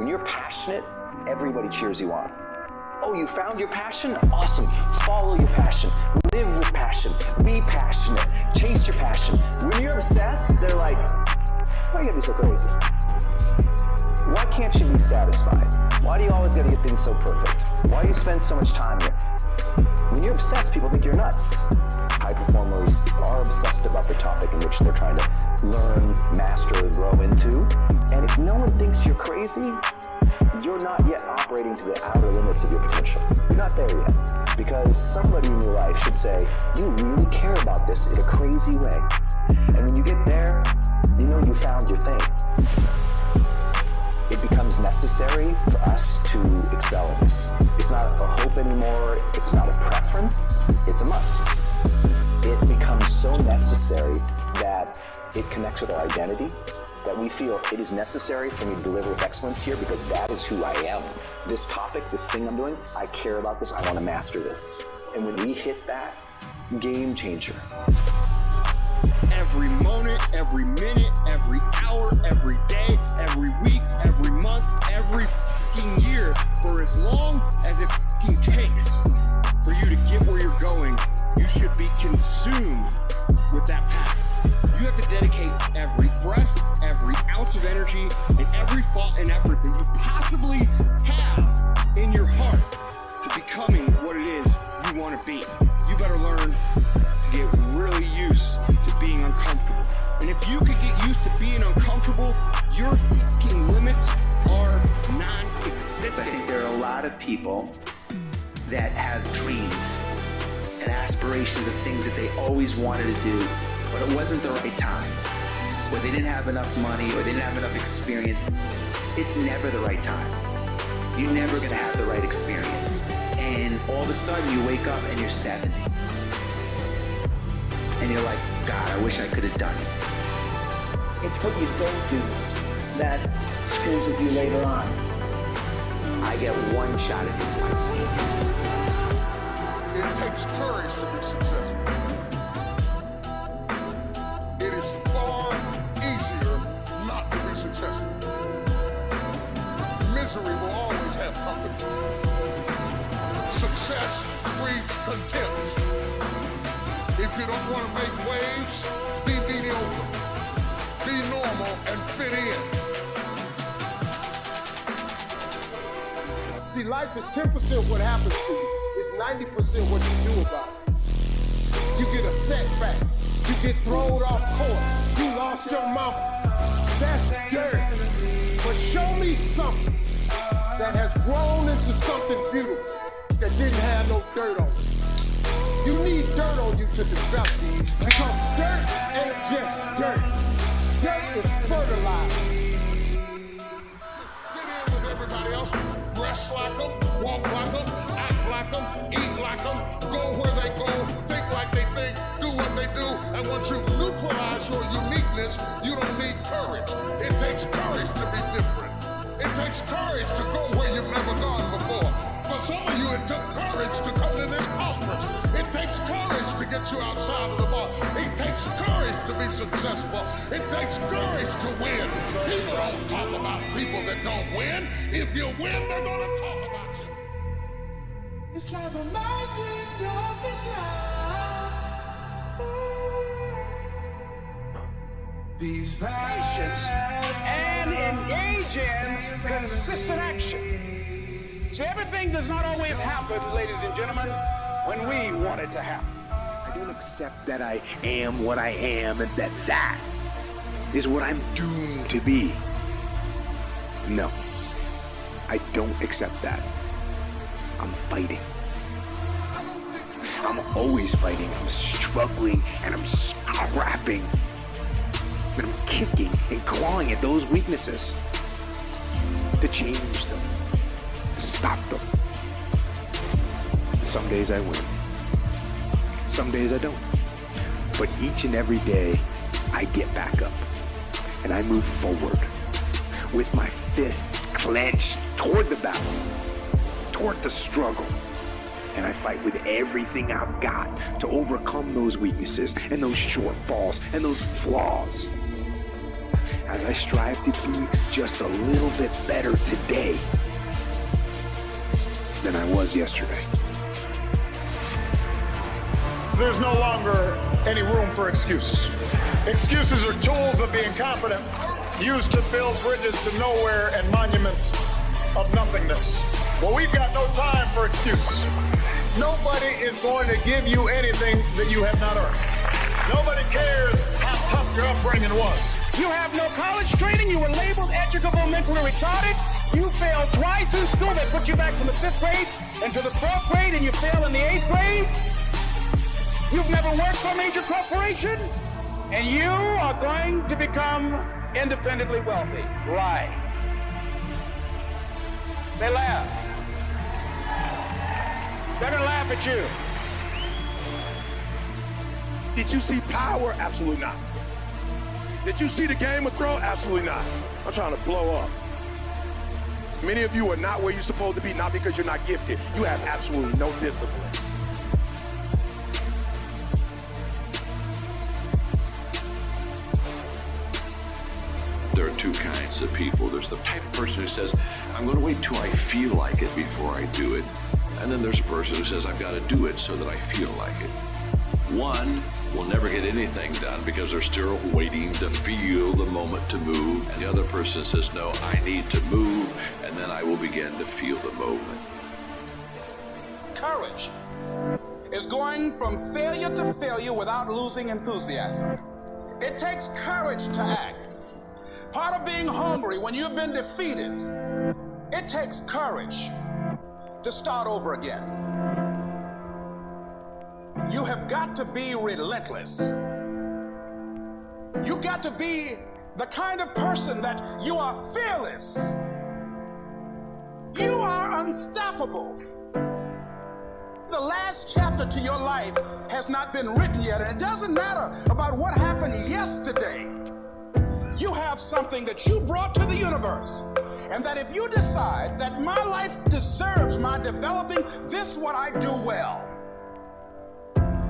When you're passionate, everybody cheers you on. Oh, you found your passion? Awesome. Follow your passion. Live with passion. Be passionate. Chase your passion. When you're obsessed, they're like, why you gotta be so crazy? Why can't you be satisfied? Why do you always gotta get things so perfect? Why do you spend so much time here? When you're obsessed, people think you're nuts. High performers are obsessed about the topic in which they're trying to learn, master, grow into. And if no one thinks you're crazy, you're not yet operating to the outer limits of your potential. You're not there yet. Because somebody in your life should say, you really care about this in a crazy way. And when you get there, you know you found your thing. It becomes necessary for us to excel in this. It's not a hope anymore, it's not a preference, it's a must. It becomes so necessary that it connects with our identity, that we feel it is necessary for me to deliver with excellence here because that is who I am. This topic, this thing I'm doing, I care about this, I want to master this. And when we hit that, game changer. Every moment, every minute, every hour, every day, every week, every month, every fucking year, for as long as it fucking takes for you to get where you're going, you should be consumed with that path. You have to dedicate every breath, every ounce of energy, and every thought and effort that you possibly have in your heart to becoming what it is you want to be. You better learn to get really used to being uncomfortable. And if you could get used to being uncomfortable, your fucking limits are non-existent. I think there are a lot of people that have dreams and aspirations of things that they always wanted to do, but it wasn't the right time, or they didn't have enough money, or they didn't have enough experience. It's never the right time. You're never gonna have the right experience. And all of a sudden you wake up and you're 70. And you're like, God, I wish I could have done it. It's what you don't do that screws with you later on. I get one shot at this life. It takes courage to be successful. It is far easier not to be successful. Misery will always have company. Success breeds contempt. If you don't want to make waves, be mediocre. Be normal and fit in. See, life is 10% what happens to you. It's 90% what you do about it. You get a setback. You get thrown off course. You lost your mama. That's dirt. But show me something that has grown into something beautiful that didn't have no dirt on it. You need dirt on you to develop, because dirt ain't just dirt. Dirt is fertilizer. Fit in with everybody else. Dress like them, walk like them, act like them, eat like them, go where they go, think like they think, do what they do. And once you neutralize your uniqueness, you don't need courage. It takes courage to be different. It takes courage to go where you've never gone before. For some of you, it took courage to come to this conference. It takes courage to get you outside of the box. It takes courage to be successful. It takes courage to win. People don't talk about people that don't win. If you win, they're going to talk about you. It's like a magic of the These Patience and engage in consistent action. See, everything does not always happen, ladies and gentlemen, when we want it to happen. I don't accept that I am what I am and that is what I'm doomed to be. No, I don't accept that. I'm fighting. I'm always fighting. I'm struggling and I'm scrapping. And I'm kicking and clawing at those weaknesses to change them, to stop them. Some days I win. Some days I don't. But each and every day, I get back up and I move forward with my fists clenched toward the battle, toward the struggle. And I fight with everything I've got to overcome those weaknesses and those shortfalls and those flaws. as I strive to be just a little bit better today than I was yesterday. There's no longer any room for excuses. Excuses are tools of the incompetent used to build bridges to nowhere and monuments of nothingness. Well, we've got no time for excuses. Nobody is going to give you anything that you have not earned. Nobody cares how tough your upbringing was. You have no college training. You were labeled educable mentally retarded. You failed twice in school. They put you back from the 5th grade into the 4th grade, and you failed in the 8th grade. You've never worked for a major corporation, and you are going to become independently wealthy. Lie. They laugh. They're gonna laugh at you. Did you see Power? Absolutely not. Did you see the Game of Thrones? Absolutely not. I'm trying to blow up. Many of you are not where you're supposed to be, not because you're not gifted. You have absolutely no discipline. There are two kinds of people. There's the type of person who says, I'm going to wait till I feel like it before I do it. And then there's a person who says, I've got to do it so that I feel like it. One will never get anything done because they're still waiting to feel the moment to move. And the other person says, no, I need to move, and then I will begin to feel the moment. Courage is going from failure to failure without losing enthusiasm. It takes courage to act. Part of being hungry when you've been defeated, it takes courage to start over again. You have got to be relentless. You got to be the kind of person that you are fearless. You are unstoppable. The last chapter to your life has not been written yet, and it doesn't matter about what happened yesterday. You have something that you brought to the universe, and that if you decide that my life deserves my developing this what I do well,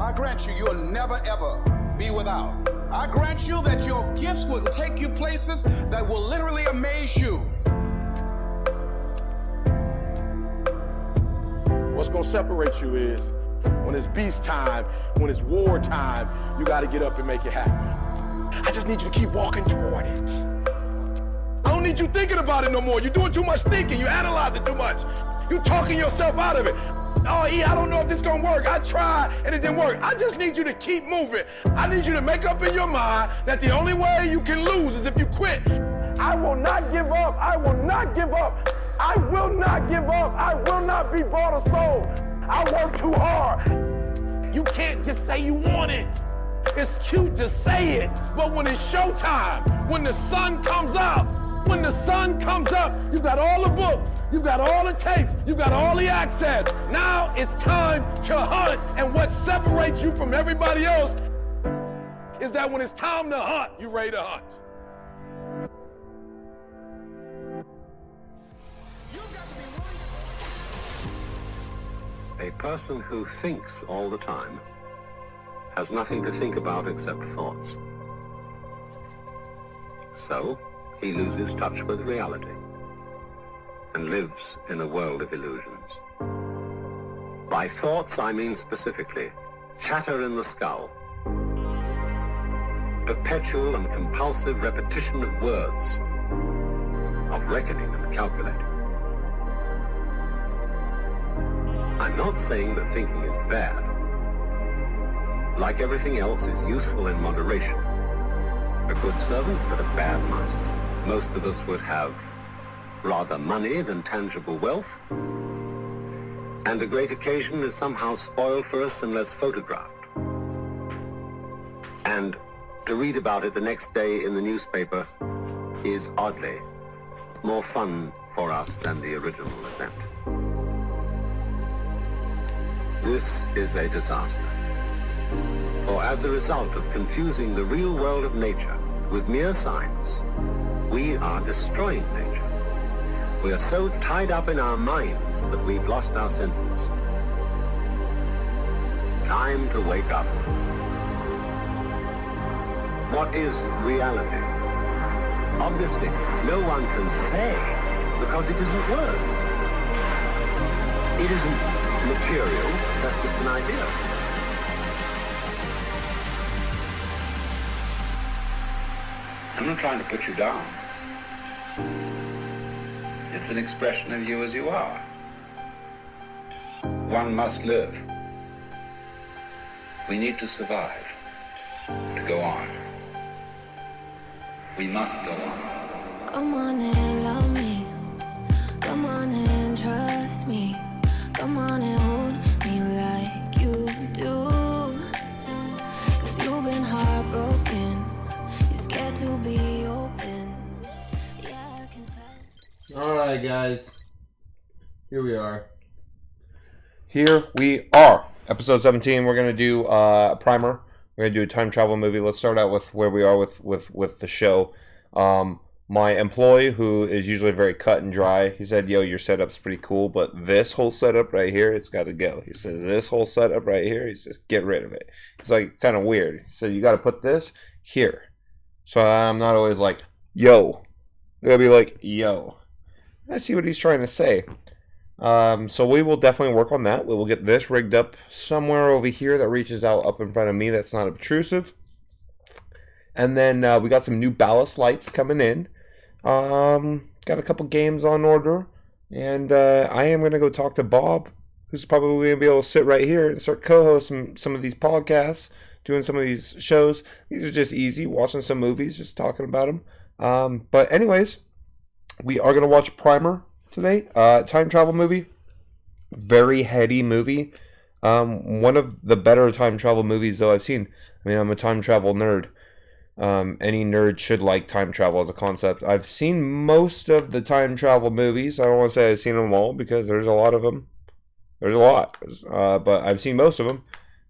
I grant you, you'll never ever be without. I grant you that your gifts will take you places that will literally amaze you. What's going to separate you is when it's beast time, when it's war time, you got to get up and make it happen. I just need you to keep walking toward it. I don't need you thinking about it no more. You're doing too much thinking. You analyze it too much. You're talking yourself out of it. Oh, I don't know if this is going to work. I tried and it didn't work. I just need you to keep moving. I need you to make up in your mind that the only way you can lose is if you quit. I will not give up. I will not give up. I will not give up. I will not be bought or sold. I work too hard. You can't just say you want it. It's cute to say it, but when it's showtime, when the sun comes out, when the sun comes up, you've got all the books, you've got all the tapes, you've got all the access. Now it's time to hunt. And what separates you from everybody else is that when it's time to hunt, you're ready to hunt. A person who thinks all the time has nothing to think about except thoughts. So, he loses touch with reality and lives in a world of illusions. By thoughts, I mean specifically chatter in the skull, perpetual and compulsive repetition of words, of reckoning and calculating. I'm not saying that thinking is bad. Like everything else, it's useful in moderation. A good servant, but a bad master. Most of us would have rather money than tangible wealth, and a great occasion is somehow spoiled for us unless photographed. And to read about it the next day in the newspaper is oddly more fun for us than the original event. This is a disaster. For as a result of confusing the real world of nature with mere science, we are destroying nature. We are so tied up in our minds that we've lost our senses. Time to wake up. What is reality? Obviously, no one can say because it isn't words. It isn't material, that's just an idea. I'm not trying to put you down. It's an expression of you as you are. One must live. We need to survive, to go on. We must go on. Come on and love me. Come on and trust me. Come on and hold me like you do. 'Cause you've been heartbroken. You're scared to be open. Yeah, I can tell. Alright, guys. Here we are. Here we are. Episode 17. We're going to do a primer. We're going to do a time travel movie. Let's start out with where we are with the show. My employee, who is usually very cut and dry, he said, yo, your setup's pretty cool, but this whole setup right here, it's got to go. He says, this whole setup right here, he says, get rid of it. It's like kind of weird. He said, you got to put this here. So I'm not always like, yo. I got to be like, yo. I see what he's trying to say. So we will definitely work on that. We will get this rigged up somewhere over here that reaches out up in front of me that's not obtrusive. And then we got some new ballast lights coming in. Got a couple games on order. And I am going to go talk to Bob, who's probably going to be able to sit right here and start co-hosting some of these podcasts, doing some of these shows. These are just easy, watching some movies, just talking about them. But anyways, we are going to watch Primer today. Time travel movie. Very heady movie. One of the better time travel movies though I've seen. I mean, I'm a time travel nerd. Any nerd should like time travel as a concept. I've seen most of the time travel movies. I don't want to say I've seen them all because there's a lot of them. There's a lot. But I've seen most of them.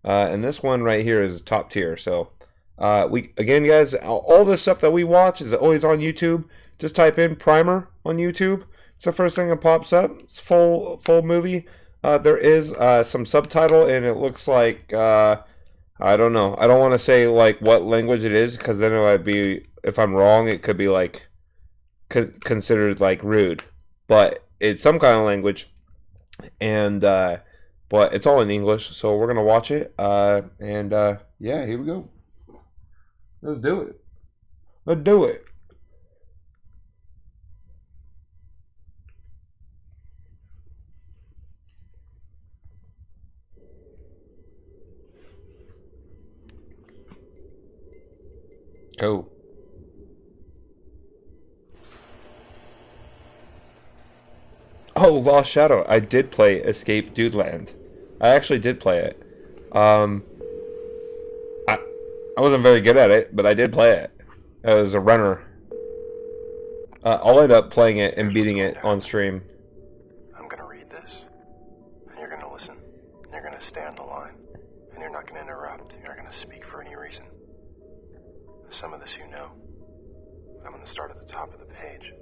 And this one right here is top tier. So, again, guys, all this stuff that we watch is always on YouTube. Just type in Primer on YouTube. It's the first thing that pops up. It's full movie. There is some subtitle, and it looks like, I don't know. I don't want to say like what language it is, because then it would be, if I'm wrong, it could be like considered like rude. But it's some kind of language, and but it's all in English, so we're gonna watch it. And yeah, here we go. Let's do it. Let's do it. Go. Oh, Lost Shadow. I did play Escape Dudeland. I actually did play it. I wasn't very good at it, but I did play it. I was a runner. I'll end up playing it and beating it on stream. I'm gonna read this, and you're gonna listen, and you're gonna stay on the line, and you're not gonna interrupt, you're not gonna speak for any reason. Some of this you know. I'm gonna start at the top of the page.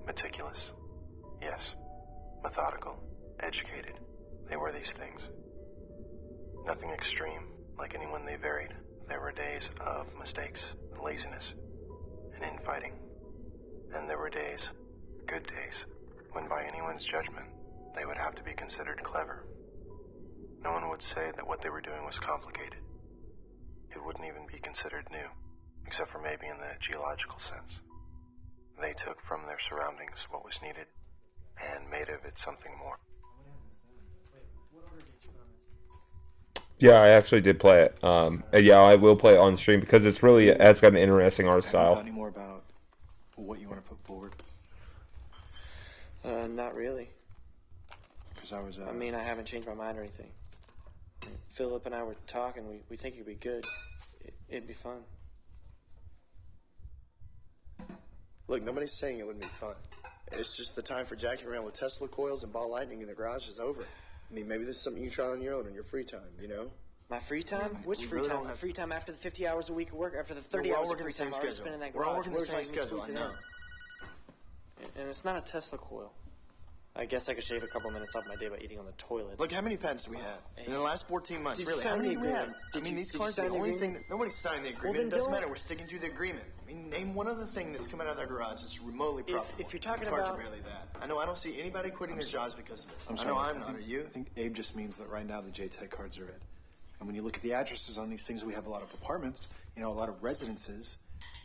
Meticulous. Yes. Methodical. Educated. They were these things. Nothing extreme, like anyone they varied. There were days of mistakes, and laziness, and infighting. And there were days, good days, when by anyone's judgment, they would have to be considered clever. No one would say that what they were doing was complicated. It wouldn't even be considered new, except for maybe in the geological sense. They took from their surroundings what was needed and made of it something more. Yeah, I actually did play it. Yeah, I will play it on stream because it's got an interesting art style. Have you thought any more about what you want to put forward? Not really. Because I was. I mean, I haven't changed my mind or anything. Philip and I were talking. We think it'd be good. It'd be fun. Look, nobody's saying it wouldn't be fun. It's just the time for jacking around with Tesla coils and ball lightning in the garage is over. I mean, maybe this is something you try on your own in your free time, you know? My free time? Which free time? My free time after the 50 hours a week of work, after the 30 hours of free time I already spend in that garage. We're all working the same schedule, I know. And it's not a Tesla coil. I guess I could shave a couple minutes off my day by eating on the toilet. Look, how many patents do we have in the last 14 months? Did you Really, sign how many the do we have? agreement? I mean, these cards are the only thing. Nobody signed the agreement. then It doesn't don't- matter. We're sticking to the agreement. I mean, name one other thing that's come out of that garage that's remotely profitable. If you're talking the cards about- are barely that. I know. I don't see anybody quitting their jobs because of it. I'm I sorry. know I'm not. Are you? I think Abe just means that right now the JTech cards are it. And when you look at the addresses on these things, we have a lot of apartments, a lot of residences,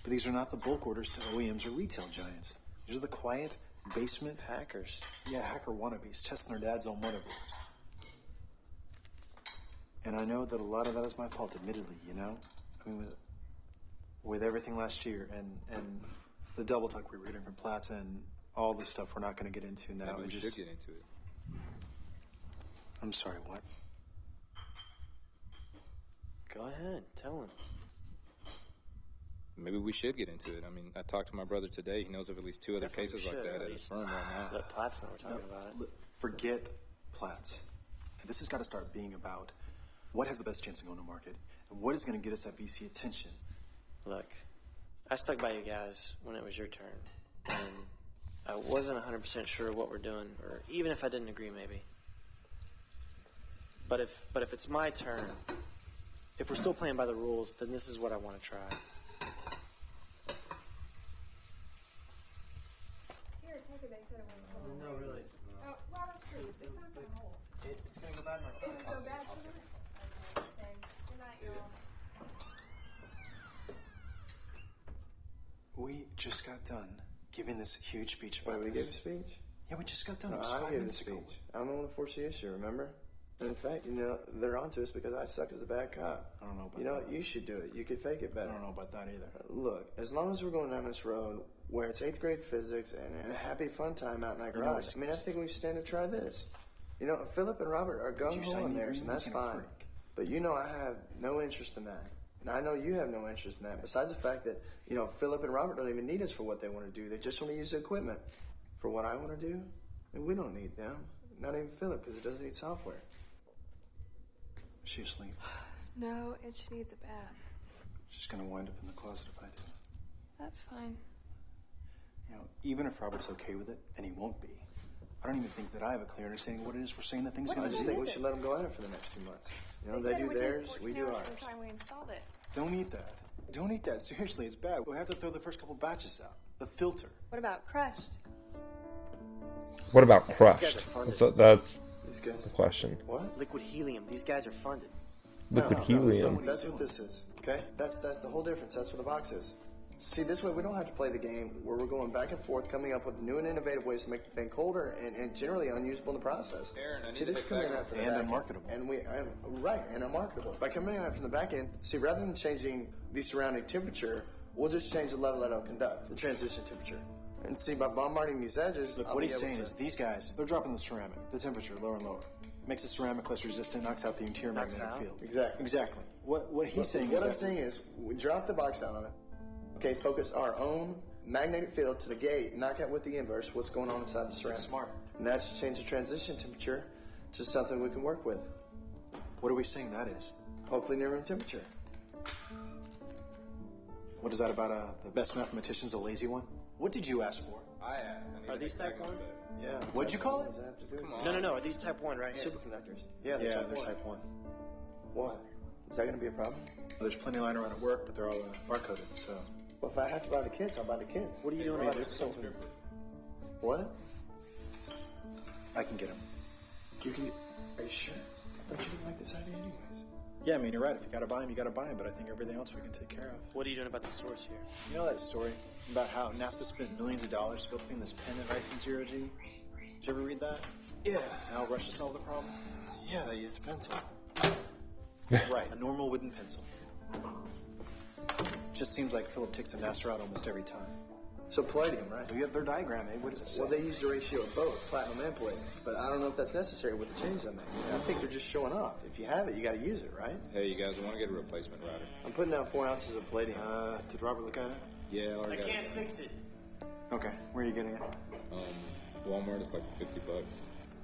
but these are not the bulk orders to OEMs or retail giants. These are the quiet basement hackers. Yeah, hacker wannabes testing their dads on motherboards. And I know that a lot of that is my fault, admittedly. I mean, with everything last year and the double talk we were getting from Plaza and all the stuff we're not going to get into now. Maybe we should get into it. I'm sorry, what? Go ahead, tell him. Maybe we should get into it. I mean, I talked to my brother today. He knows of at least 2 other cases like that at his firm right now. Let Platts know we're talking about it. Forget Platts. This has got to start being about what has the best chance of going to market and what is going to get us that VC attention. Look, I stuck by you guys when it was your turn, and I wasn't 100% sure what we're doing, or even if I didn't agree, maybe. But if it's my turn, if we're still playing by the rules, then this is what I want to try. Here, take it. They said it wouldn't hold. No, really. Oh, Robert, please. It's not going to hold. It's going to go bad in my car. It's going to go bad for me? Okay. Good night, y'all. We just got done giving this huge speech about Wait, we this. gave a speech? Yeah, we just got done. No, It was I 5 gave a minutes ago. speech. I'm the one that forced the issue, remember? And in fact, they're onto us because I sucked as a bad cop. I don't know about that. You should do it. You could fake it better. I don't know about that either. Look, as long as we're going down this road where it's 8th grade physics and a happy fun time out in that You know garage, what's- I mean, I think we stand to try this. Philip and Robert are Did you gung-ho sign in the theirs, agreement? and that's You seem a fine. freak. But I have no interest in that. And I know you have no interest in that, besides the fact that, Philip and Robert don't even need us for what they want to do. They just want to use the equipment. For what I want to do, and we don't need them. Not even Philip, because it doesn't need software. Is she asleep? No, and she needs a bath. She's going to wind up in the closet if I do. That's fine. Even if Robert's okay with it, and he won't be, I don't even think that I have a clear understanding of what it is we're saying that thing's I going to just do. think we should let them go at it for the next 2 months. They They said it do would take theirs, 14 we do hours ours. from the time we installed it. Don't eat that. Don't eat that. Seriously, it's bad. We'll have to throw the first couple batches out. The filter. What about crushed? What about crushed? That's These guys. the question. What? Liquid helium. These guys are funded. Liquid helium. That's what this is. Okay? That's the whole difference. That's what the box is. See, this way we don't have to play the game where we're going back and forth, coming up with new and innovative ways to make the thing colder and generally unusable in the process. Aaron, I need See, to this is take coming back out from the and back end. unmarketable. And unmarketable. By coming out from the back end, see, rather than changing the surrounding temperature, we'll just change the level that it'll conduct, the transition temperature. And see, by bombarding these edges, Look, I'll what be he's able saying to- is these guys, they're dropping the ceramic, the temperature lower and lower. Makes the ceramic less resistant, knocks out the interior Knocks magnetic out? field. Exactly. Exactly. What he's saying what is I'm that saying is, we drop the box down on it. Okay, focus our own magnetic field to the gate, knock out with the inverse what's going on inside the ceramic. That's smart. And that's change the transition temperature to something we can work with. What are we saying that is? Hopefully near room temperature. What is that about the best mathematician's a lazy one? What did you ask for? I asked. Are these type 1? Yeah. What'd you call it? Come on. No. Are these type 1 right here? Superconductors. Yeah, they're they're type type 1. 1. What? Is that going to be a problem? There's plenty lying around at work, but they're all barcoded, so. Well, if I have to buy the kids, I'll buy the kids. What are you doing about this? What? I can get them. You can. Are you sure? I thought you didn't like this idea anyways. Yeah, I mean, you're right. If you gotta buy them, you gotta buy them, but I think everything else we can take care of. What are you doing about the source here? You know that story about how NASA spent millions of dollars developing this pen that writes in zero G? Did you ever read that? Yeah. How Russia solved the problem? Yeah, they used a pencil. Right, a normal wooden pencil. Just seems like Philip takes the NASA route almost every time. So palladium, right? We have their diagram, eh? What does it say? Well, they use the ratio of both, platinum and palladium. But I don't know if that's necessary with the change I made. I think they're just showing off. If you have it, you got to use it, right? Hey, you guys, I want to get a replacement router. I'm putting down 4 ounces of palladium. Did Robert look at it? Yeah, I I already got can't it. fix it. Okay, where are you getting it? Walmart, it's like $50.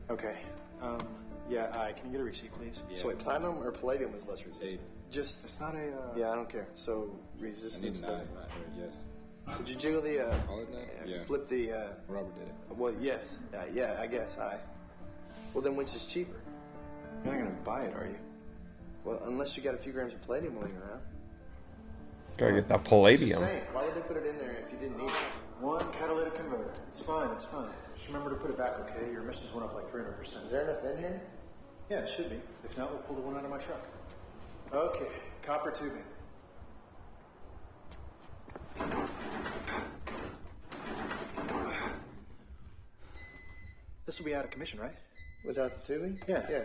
Okay, can you get a receipt, please? Yeah. So wait, platinum or palladium is less resistant? Hey, Just, it's not a, Yeah, I don't care. So I need resistance. a 9 right here, yes. Did you jiggle the, Call it that? Yeah. flip the, Robert did it. well, yes. Yeah, I guess. Well, then which is cheaper? You're not gonna buy it, are you? Well, unless you got a few grams of palladium laying around. Gotta get that Just palladium. saying, why would they put it in there if you didn't need it? One catalytic converter. It's fine, it's fine. Just remember to put it back, okay? Your emissions went up like 300%. Is there enough in here? Yeah, it should be. If not, we'll pull the one out of my truck. Okay, copper tubing. This will be out of commission, right? Without the tubing? Yeah. Yeah.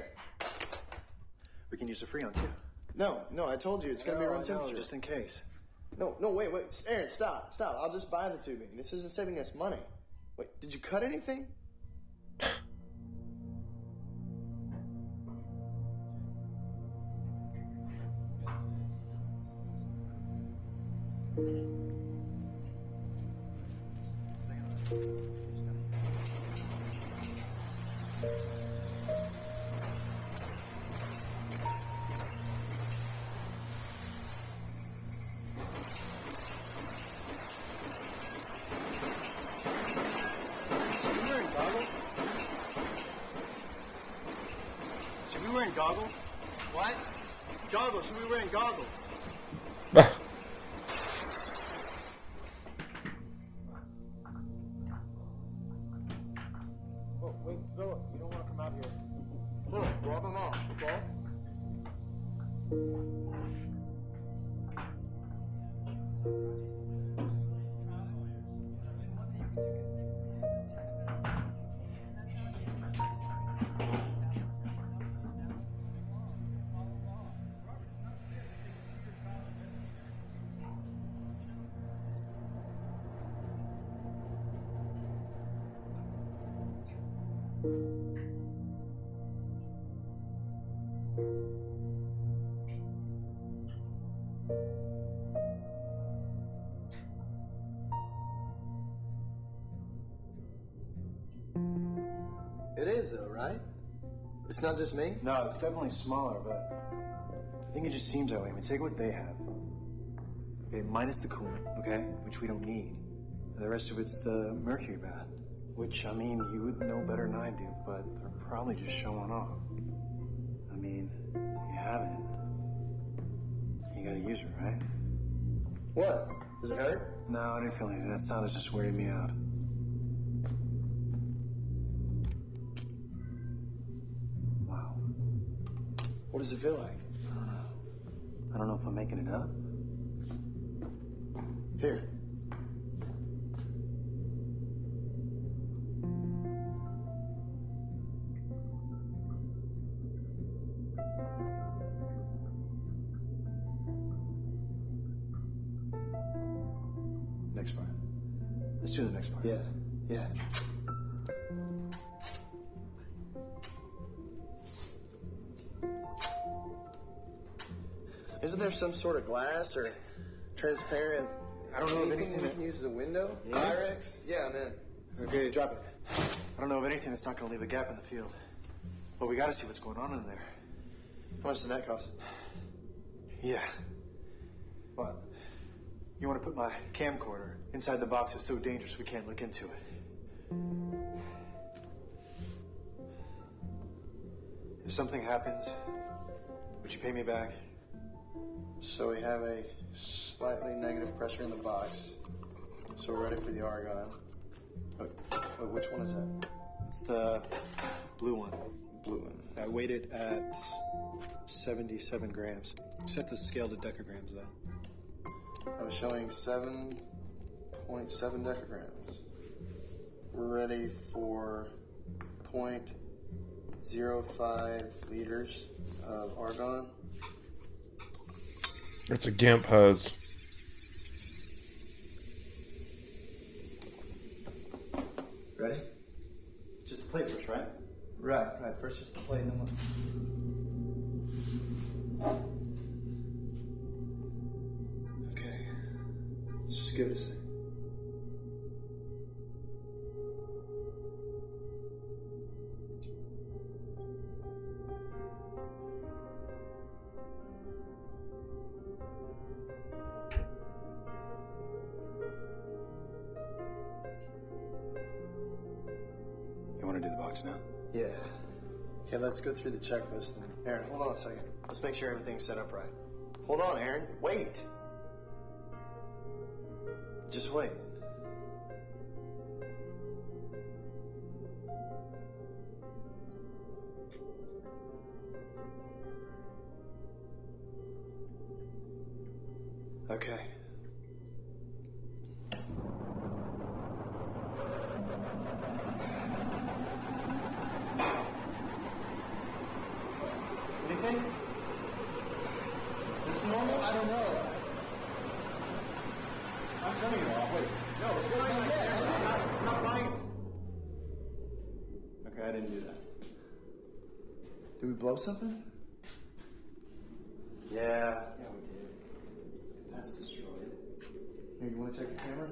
We can use the Freon too. No, I told you it's gonna be room temperature. Just in case. No, wait, Aaron, stop. I'll just buy the tubing. This isn't saving us money. Wait, did you cut anything? Should we be wearing goggles? What? Goggles. Should we be wearing goggles? Oh, wait, Philip, you don't want to come out here. Look, grab them off, okay? It is, though, right? It's not just me? No, it's definitely smaller, but I think it just seems that way. I mean, take what they have. Okay, minus the coolant, okay? Which we don't need. And the rest of it's the mercury bath. Which, I mean, you would know better than I do, but they're probably just showing off. I mean, you have it. You gotta use it, right? What? Does it hurt? No, I didn't feel anything. That sound is just weirding me out. Wow. What does it feel like? I don't know if I'm making it up. Here. Next part. Let's do the next part. Yeah. Isn't there some sort of glass or transparent? I don't know if anything we can use as a window. Yeah. Pyrex? Yeah, I'm in. Okay, drop it. I don't know of anything that's not going to leave a gap in the field. But we got to see what's going on in there. How much does that cost? Yeah. What? You want to put my camcorder inside the box that's so dangerous we can't look into it. If something happens, would you pay me back? So we have a slightly negative pressure in the box. So we're ready for the argon. Which one is that? It's the blue one. Blue one. I weighed it at 77 grams. Set the scale to decagrams, though. I was showing 7.7 decagrams. We're ready for 0.05 liters of argon. It's a GIMP hose. Ready? Just the plate first, right? Right. First just the plate, and then Okay. Let's just give it a second. You want to do the box now? Yeah. Okay, let's go through the checklist. Aaron, hold on a second. Let's make sure everything's set up right. Hold on, Aaron. Wait. Just wait. Okay. Anything? This normal? I don't know. I'm turning it off. Wait. No, it's going on there. I'm not buying it. Okay, I didn't do that. Did we blow something? Yeah, we did. That's destroyed. Here, you want to check your camera?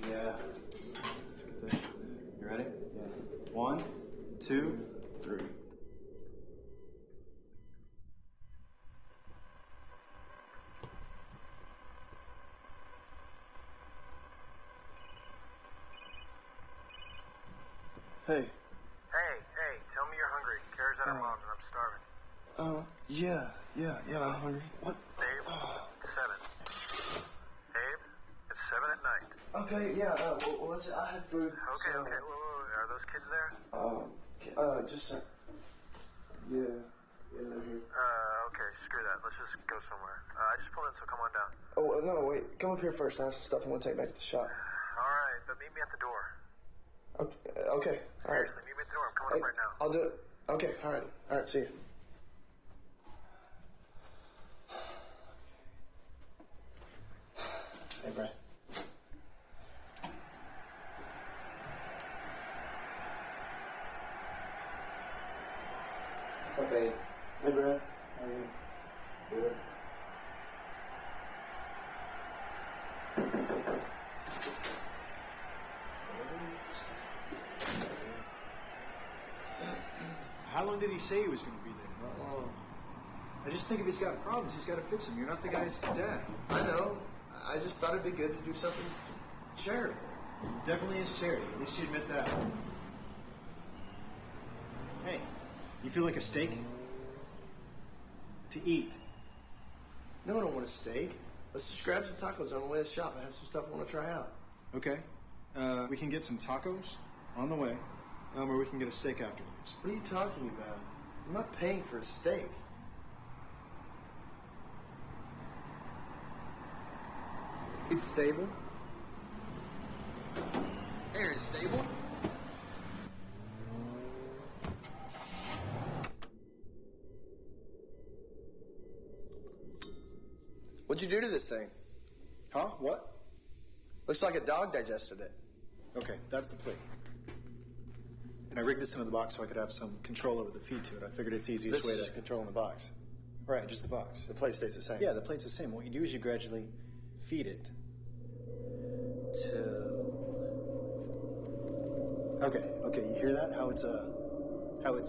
Yeah. Let's get this. You ready? Yeah. 1, 2, 3. Hey. Hey, tell me you're hungry. Kara's at her mom's and I'm starving. Yeah, I'm hungry. What? Abe, it's 7. Abe, it's 7 at night. Okay, yeah, well, let's, I had food. Okay, so, okay. Wait. Are those kids there? Just a sec. Yeah, they're here. Okay, screw that. Let's just go somewhere. I just pulled in, so come on down. Oh, no, wait. Come up here first. I have some stuff I want to take back to the shop. Alright, but meet me at the door. Okay, all right. Seriously, meet me at the door. I'm coming up right now. I'll do it. Okay, all right, see you. Hey, Brad. What's up, babe? Hey, Brad. How are you? Good. How long did he say he was going to be there? I just think if he's got problems, he's got to fix them. You're not the guy's dad. I know. I just thought it'd be good to do something charitable. Definitely is charity. At least you admit that. Hey, you feel like a steak? To eat. No, I don't want a steak. Let's just grab some tacos on the way to the shop. I have some stuff I want to try out. Okay. We can get some tacos on the way, or we can get a steak afterwards. What are you talking about? I'm not paying for a steak. It's stable. Aaron's stable. What'd you do to this thing? Huh? What? Looks like a dog digested it. Okay, that's the plate. And I rigged this into the box so I could have some control over the feed to it. I figured it's the easiest way to... This is controlling the box. Right, just the box. The plate stays the same. Yeah, the plate's the same. What you do is you gradually feed it till... Okay, you hear that? How it's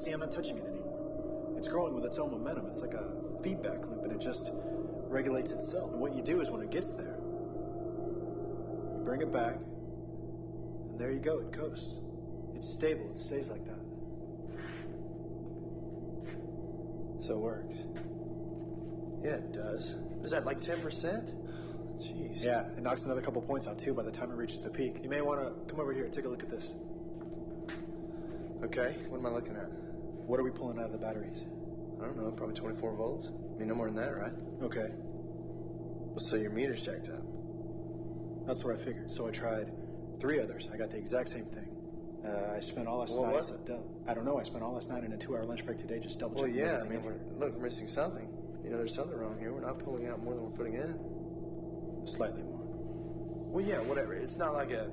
see, I'm not touching it anymore. It's growing with its own momentum. It's like a feedback loop, and it just regulates itself. And what you do is when it gets there, you bring it back, and there you go, it coasts. It's stable, it stays like that. So it works. Yeah, it does. Is that like 10%? Jeez. Yeah, it knocks another couple points out too by the time it reaches the peak. You may want to come over here and take a look at this. Okay, what am I looking at? What are we pulling out of the batteries? I don't know, probably 24 volts. I mean, no more than that, right? Okay. Well, so your meter's jacked up. That's what I figured. So I tried 3 others. I got the exact same thing. I spent all last night. What was it? I don't know. I spent all last night in a 2-hour lunch break today just double checking. Well, yeah, I mean, we're missing something. You know, there's something wrong here. We're not pulling out more than we're putting in. Slightly more. Well, yeah, whatever. It's not like a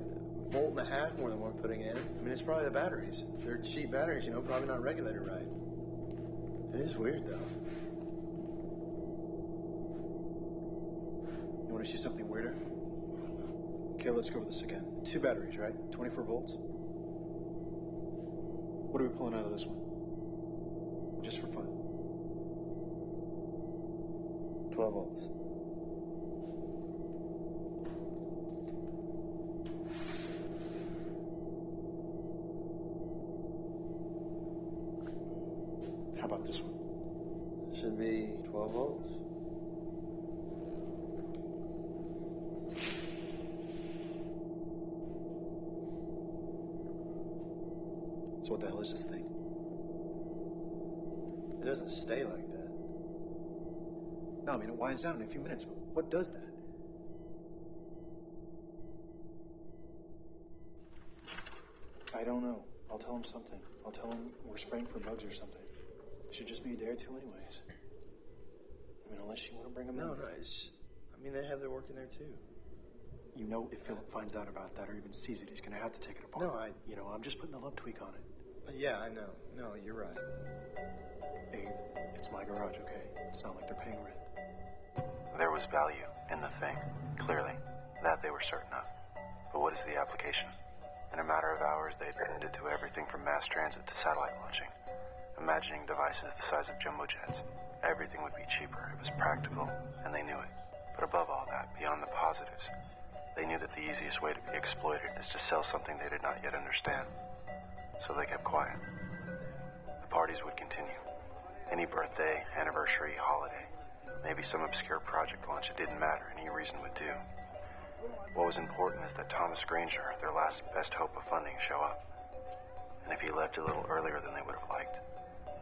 1.5 volts more than we're putting in. I mean, it's probably the batteries. They're cheap batteries, you know, probably not regulated right. It is weird, though. You want to see something weirder? Okay, let's go over this again. 2 batteries, right? 24 volts. What are we pulling out of this one? Just for fun. 12 volts. How about this one? Should be 12 volts. So what the hell is this thing? It doesn't stay like that. No, I mean, it winds down in a few minutes. What does that? I don't know. I'll tell him something. I'll tell him we're spraying for bugs or something. It should just be a day or two anyways. I mean, unless you want to bring him in. No, it's... I mean, they have their work in there too. You know, if Philip finds out about that or even sees it, he's going to have to take it apart. No, You know, I'm just putting a love tweak on it. Yeah, I know. No, you're right. Abe, it's my garage, okay? It's not like they're paying rent. There was value in the thing, clearly. That they were certain of. But what is the application? In a matter of hours, they turned it to everything from mass transit to satellite launching. Imagining devices the size of jumbo jets. Everything would be cheaper. It was practical, and they knew it. But above all that, beyond the positives, they knew that the easiest way to be exploited is to sell something they did not yet understand. So they kept quiet. The parties would continue. Any birthday, anniversary, holiday. Maybe some obscure project launch, it didn't matter. Any reason would do. What was important is that Thomas Granger, their last best hope of funding, show up. And if he left a little earlier than they would have liked,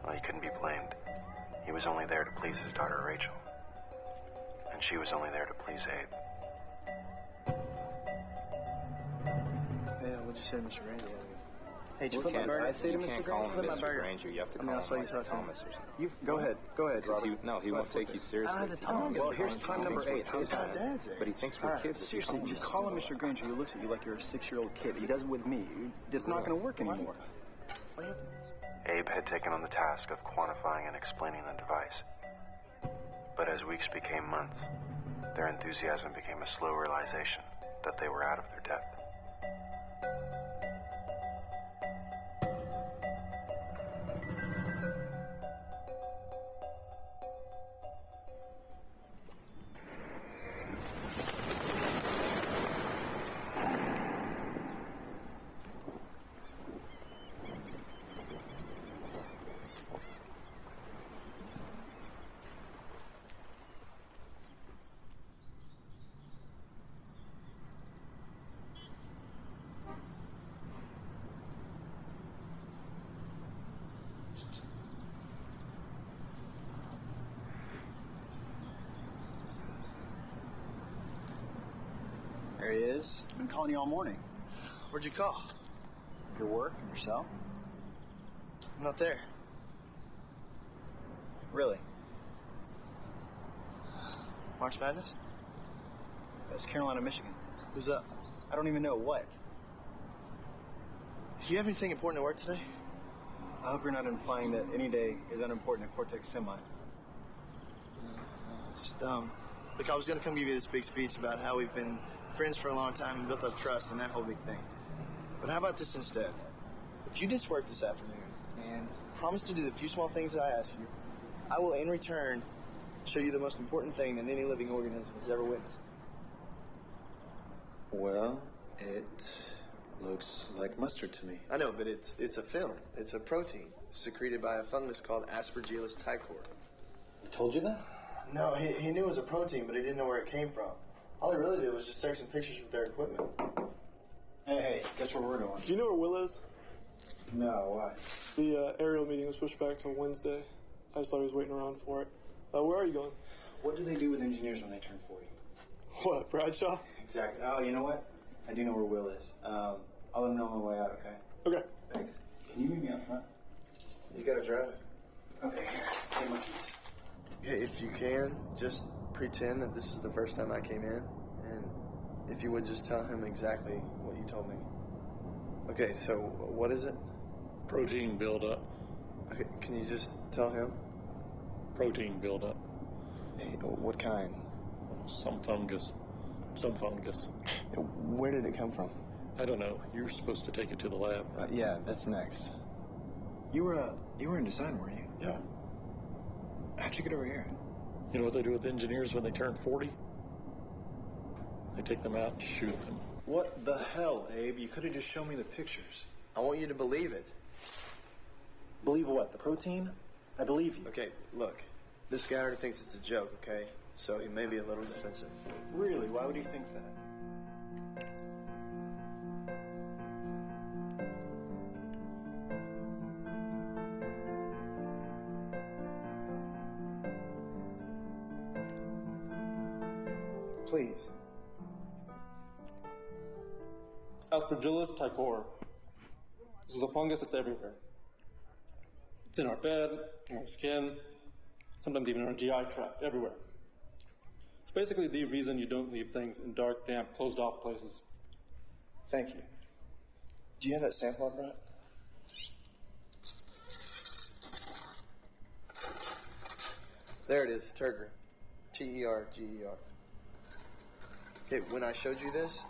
well, he couldn't be blamed. He was only there to please his daughter Rachel. And she was only there to please Abe. Yeah, what'd you say to Mr. Randy? Hey, Did you flip my burger? I say to you Mr. can't call him Flip my Mr. burger. Granger. You have to I mean, call I'll him say you like talk to him. Thomas or something. You go ahead, Robert. He won't take you seriously. I don't have the time. Well, here's time number 8. How's His that? dad's age. But he thinks we're kids. Seriously, you call him Mr. Granger, he looks at you like you're a 6-year-old kid. He does it with me. It's not going to work anymore. Abe had taken on the task of quantifying and explaining the device. But as weeks became months, their enthusiasm became a slow realization that they were out of their depth. There he is. I've been calling you all morning. Where'd you call? Your work and yourself? I'm not there. Really? March Madness? That's Carolina, Michigan. Who's up? I don't even know what. Do you have anything important at work today? I hope you're not implying that any day is unimportant at Cortex Semi. No, just, look, I was gonna come give you this big speech about how we've been friends for a long time and built up trust and that whole big thing. But how about this instead? If you ditch work this afternoon and promise to do the few small things that I ask you, I will, in return, show you the most important thing that any living organism has ever witnessed. Well, it looks like mustard to me. I know, but it's a film. It's a protein secreted by a fungus called Aspergillus ticor. He told you that? No, he knew it was a protein, but he didn't know where it came from. All he really did was just take some pictures of their equipment. Hey, guess where we're going? Do you know where Will is? No, why? The aerial meeting was pushed back till Wednesday. I just thought he was waiting around for it. Where are you going? What do they do with engineers when they turn 40? What, Bradshaw? Exactly. Oh, you know what? I do know where Will is. I'll let him know on my way out, okay? Okay. Thanks. Can you meet me up front? You gotta drive it. Okay, here. Take my keys. Hey, if you can, just pretend that this is the first time I came in, and if you would just tell him exactly what you told me. Okay, so what is it? Protein buildup. Okay, can you just tell him? Protein buildup. Hey, what kind? Some fungus. Where did it come from? I don't know. You're supposed to take it to the lab. Yeah, that's next. You were in design, weren't you? Yeah. How'd you get over here? You know what they do with engineers when they turn 40? They take them out and shoot them. What the hell, Abe? You could have just shown me the pictures. I want you to believe it. Believe what? The protein? I believe you. Okay, look. This guy already thinks it's a joke, okay? So he may be a little defensive. Really? Why would you think that? Please. Aspergillus ticor. This is a fungus that's everywhere. It's in our bed, in our skin, sometimes even in our GI tract, everywhere. It's basically the reason you don't leave things in dark, damp, closed-off places. Thank you. Do you have that sample I brought? There it is, Terger. T-E-R-G-E-R. Okay, when I showed you this,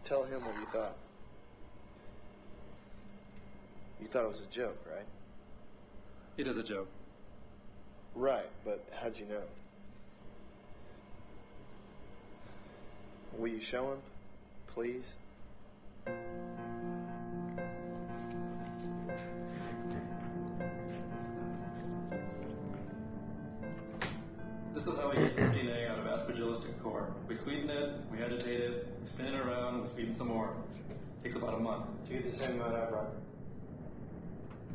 tell him what you thought. You thought it was a joke, right? It is a joke. Right, but how'd you know? Will you show him, please? This is how we get DNA out of Aspergillus ticor. We sweeten it, we agitate it, we spin it around, we sweeten some more. Takes about a month. To get the same amount I brought.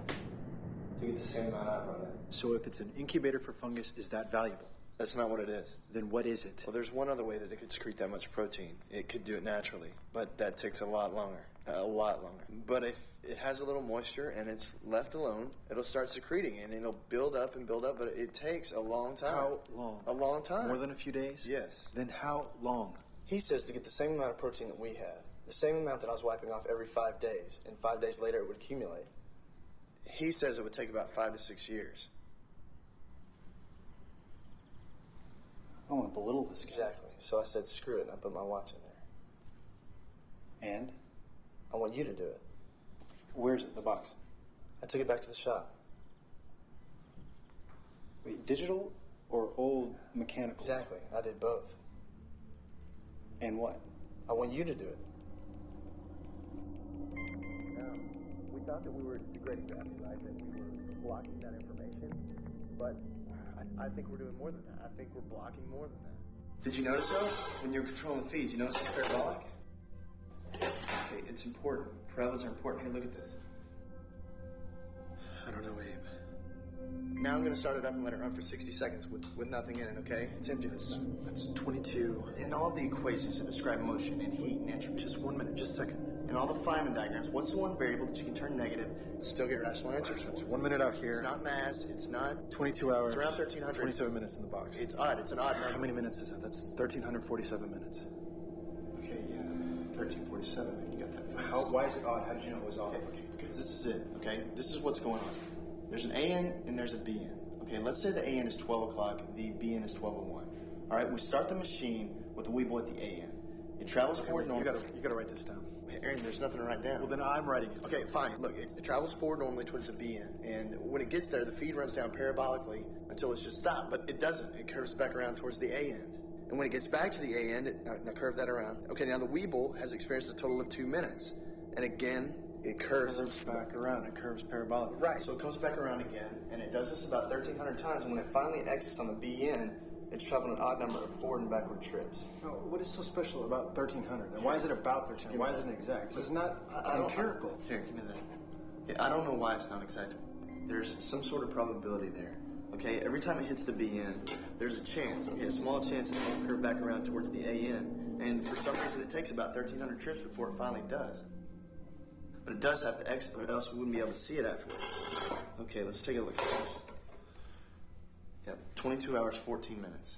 To get the same amount I brought in. So if it's an incubator for fungus, is that valuable? That's not what it is. Then what is it? Well, there's one other way that it could secrete that much protein. It could do it naturally, but that takes a lot longer. A lot longer. But if it has a little moisture and it's left alone, it'll start secreting and it'll build up and build up, but it takes a long time. How long? A long time. More than a few days? Yes. Then how long? He says to get the same amount of protein that we had, the same amount that I was wiping off every 5 days, and 5 days later it would accumulate. He says it would take about 5 to 6 years. I don't want to belittle this guy. Exactly. So I said, screw it, and I put my watch in there. And? I want you to do it. Where's it, the box? I took it back to the shop. Wait, digital or old mechanical? Exactly. I did both. And what? I want you to do it. Now, we thought that we were degrading gravity, right? That we were blocking that information, but I think we're doing more than that. I think we're blocking more than that. Did you notice, though, when you're controlling the feeds, you notice it's parabolic? Okay, it's important. Parabolics are important. Here, look at this. I don't know, Abe. Now I'm going to start it up and let it run for 60 seconds with nothing in it, okay? It's empty. That's 22. And all the equations that describe motion and heat and entropy. Just 1 minute, just a second. And all the Feynman diagrams. What's the one variable that you can turn negative and still get rational answers? It's 1 minute out here. It's not mass. It's not 22 hours. It's around 1,300. 27 minutes in the box. It's odd. It's an odd number. How many minutes is that? That's 1,347 minutes. Okay, yeah. 1,347. Man, you got that fast. Why is it odd? How did you know it was odd? Okay, because this is it, okay? This is what's going on. There's an AN and there's a BN. Okay, let's say the AN is 12 o'clock, the BN is 12:01. All right, we start the machine with the Weeble at the AN. It travels forward normally. You gotta write this down. Aaron, there's nothing to write down. Well, then I'm writing it. Okay, fine. Look, it travels forward normally towards the BN, and when it gets there, the feed runs down parabolically until it's just stopped, but it doesn't. It curves back around towards the AN. And when it gets back to the AN, now curve that around. Okay, now the Weeble has experienced a total of 2 minutes. And again, it curves back around. It curves parabolically. Right, so it comes back around again, and it does this about 1,300 times, and when it finally exits on the BN, it's traveling an odd number of forward and backward trips. Oh, what is so special about 1,300? And why is it about 1,300? Why isn't it exact? This is not empirical. Here, give me that. Yeah, I don't know why it's not exact. There's some sort of probability there. Okay, every time it hits the BN, there's a chance, okay, a small chance that it will curve back around towards the AN. And for some reason, it takes about 1,300 trips before it finally does. But it does have to exit, or else we wouldn't be able to see it afterwards. Okay, let's take a look at this. Yep, 22 hours, 14 minutes.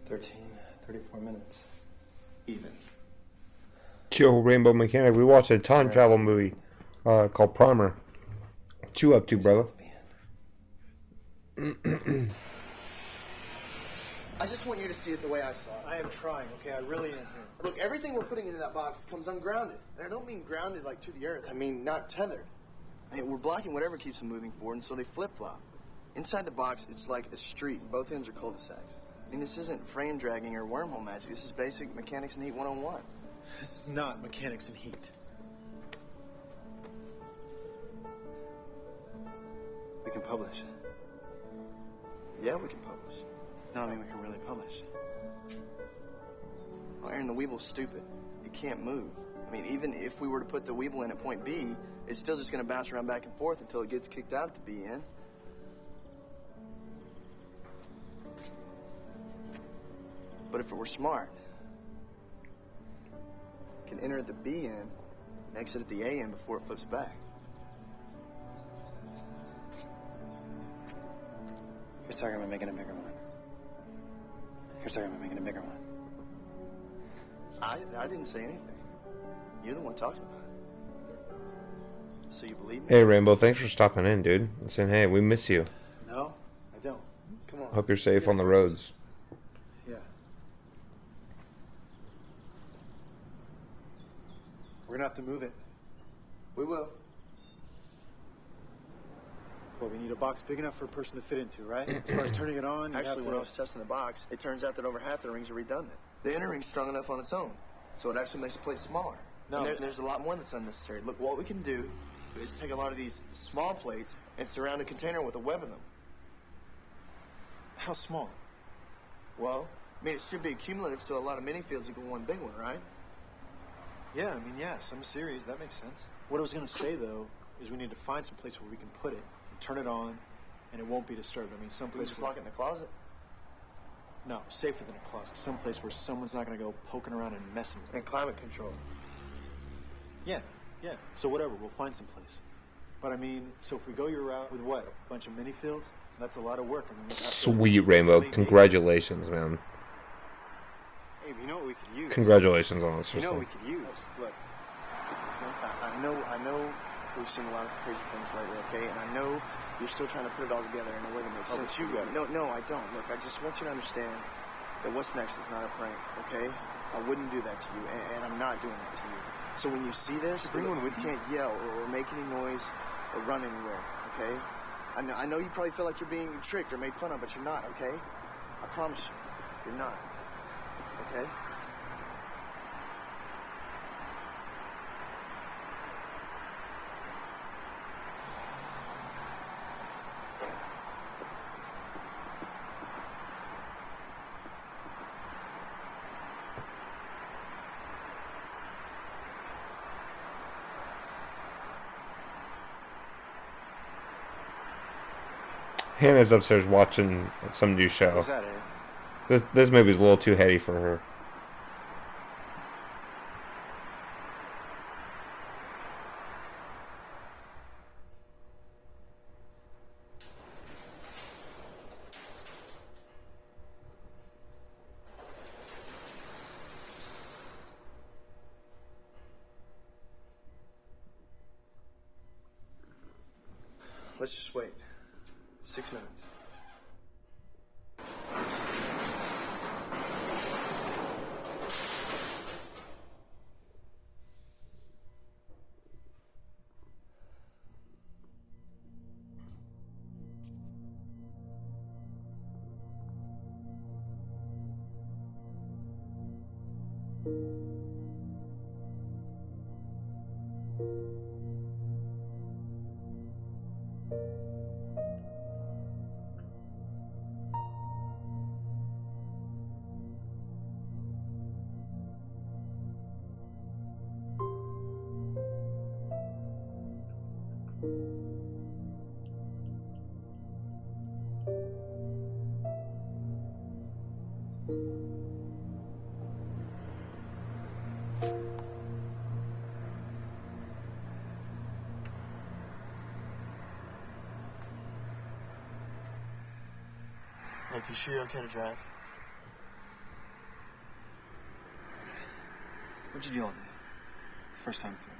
34 minutes. Even. Joe Rainbow Mechanic. We watched a time travel movie called Primer. What you up to, brother? I just want you to see it the way I saw it. I am trying, okay? I really am here. Look, everything we're putting into that box comes ungrounded. And I don't mean grounded like to the earth. I mean not tethered. I mean, we're blocking whatever keeps them moving forward, and so they flip-flop. Inside the box, it's like a street. Both ends are cul-de-sacs. I mean, this isn't frame dragging or wormhole magic. This is basic mechanics and heat 101. This is not mechanics and heat. We can publish. Yeah, we can publish. No, I mean we can really publish. Well, Aaron, the Weeble's stupid. It can't move. I mean, even if we were to put the Weeble in at point B, it's still just going to bounce around back and forth until it gets kicked out at the B end. But if it were smart, it can enter at the B end and exit at the A end before it flips back. You're talking about making a bigger one. You're talking about making a bigger one. I didn't say anything. You're the one talking about it. So you believe me? Hey, Rainbow, thanks for stopping in, dude. And saying, hey, we miss you. No, I don't. Come on. Hope you're safe on the roads. Yeah. We're gonna have to move it. We will. Well, we need a box big enough for a person to fit into, right? As far as turning it on, you Actually, have when I to... was testing the box, it turns out that over half the rings are redundant. The inner ring's strong enough on its own, so it actually makes the plate smaller. No. And there's a lot more that's unnecessary. Look, what we can do is take a lot of these small plates and surround a container with a web in them. How small? Well, I mean, it should be cumulative, so a lot of mini fields equal one big one, right? Yeah, I mean, yeah, some series, that makes sense. What I was gonna say, though, is we need to find some place where we can put it and turn it on, and it won't be disturbed. I mean, some We place just where... lock it in the closet. No, safer than a closet. Some place where someone's not gonna go poking around and messing with it. And climate control. Yeah, yeah. So whatever, we'll find some place. But I mean, so if we go your route with what? A bunch of mini fields? That's a lot of work. I mean, we'll have to- Sweet, Rainbow. Congratulations, man. Hey, you know what we could use? Congratulations on this. You know what we Tristan. could use? Look, I know we've seen a lot of crazy things lately, okay? And I know you're still trying to put it all together in a way that makes sense. But you got it. No, I don't. Look, I just want you to understand that what's next is not a prank, okay? I wouldn't do that to you, and I'm not doing that to you. So when you see this, Bring one with you can't yell or make any noise or run anywhere, okay? I know you probably feel like you're being tricked or made fun of, but you're not, okay? I promise you, you're not, okay? Hannah's upstairs watching some new show. What's that, Ed? This movie's a little too heady for her. Let's just wait. 6 minutes. Look, you sure you're okay to drive? What'd you do all day? First time through.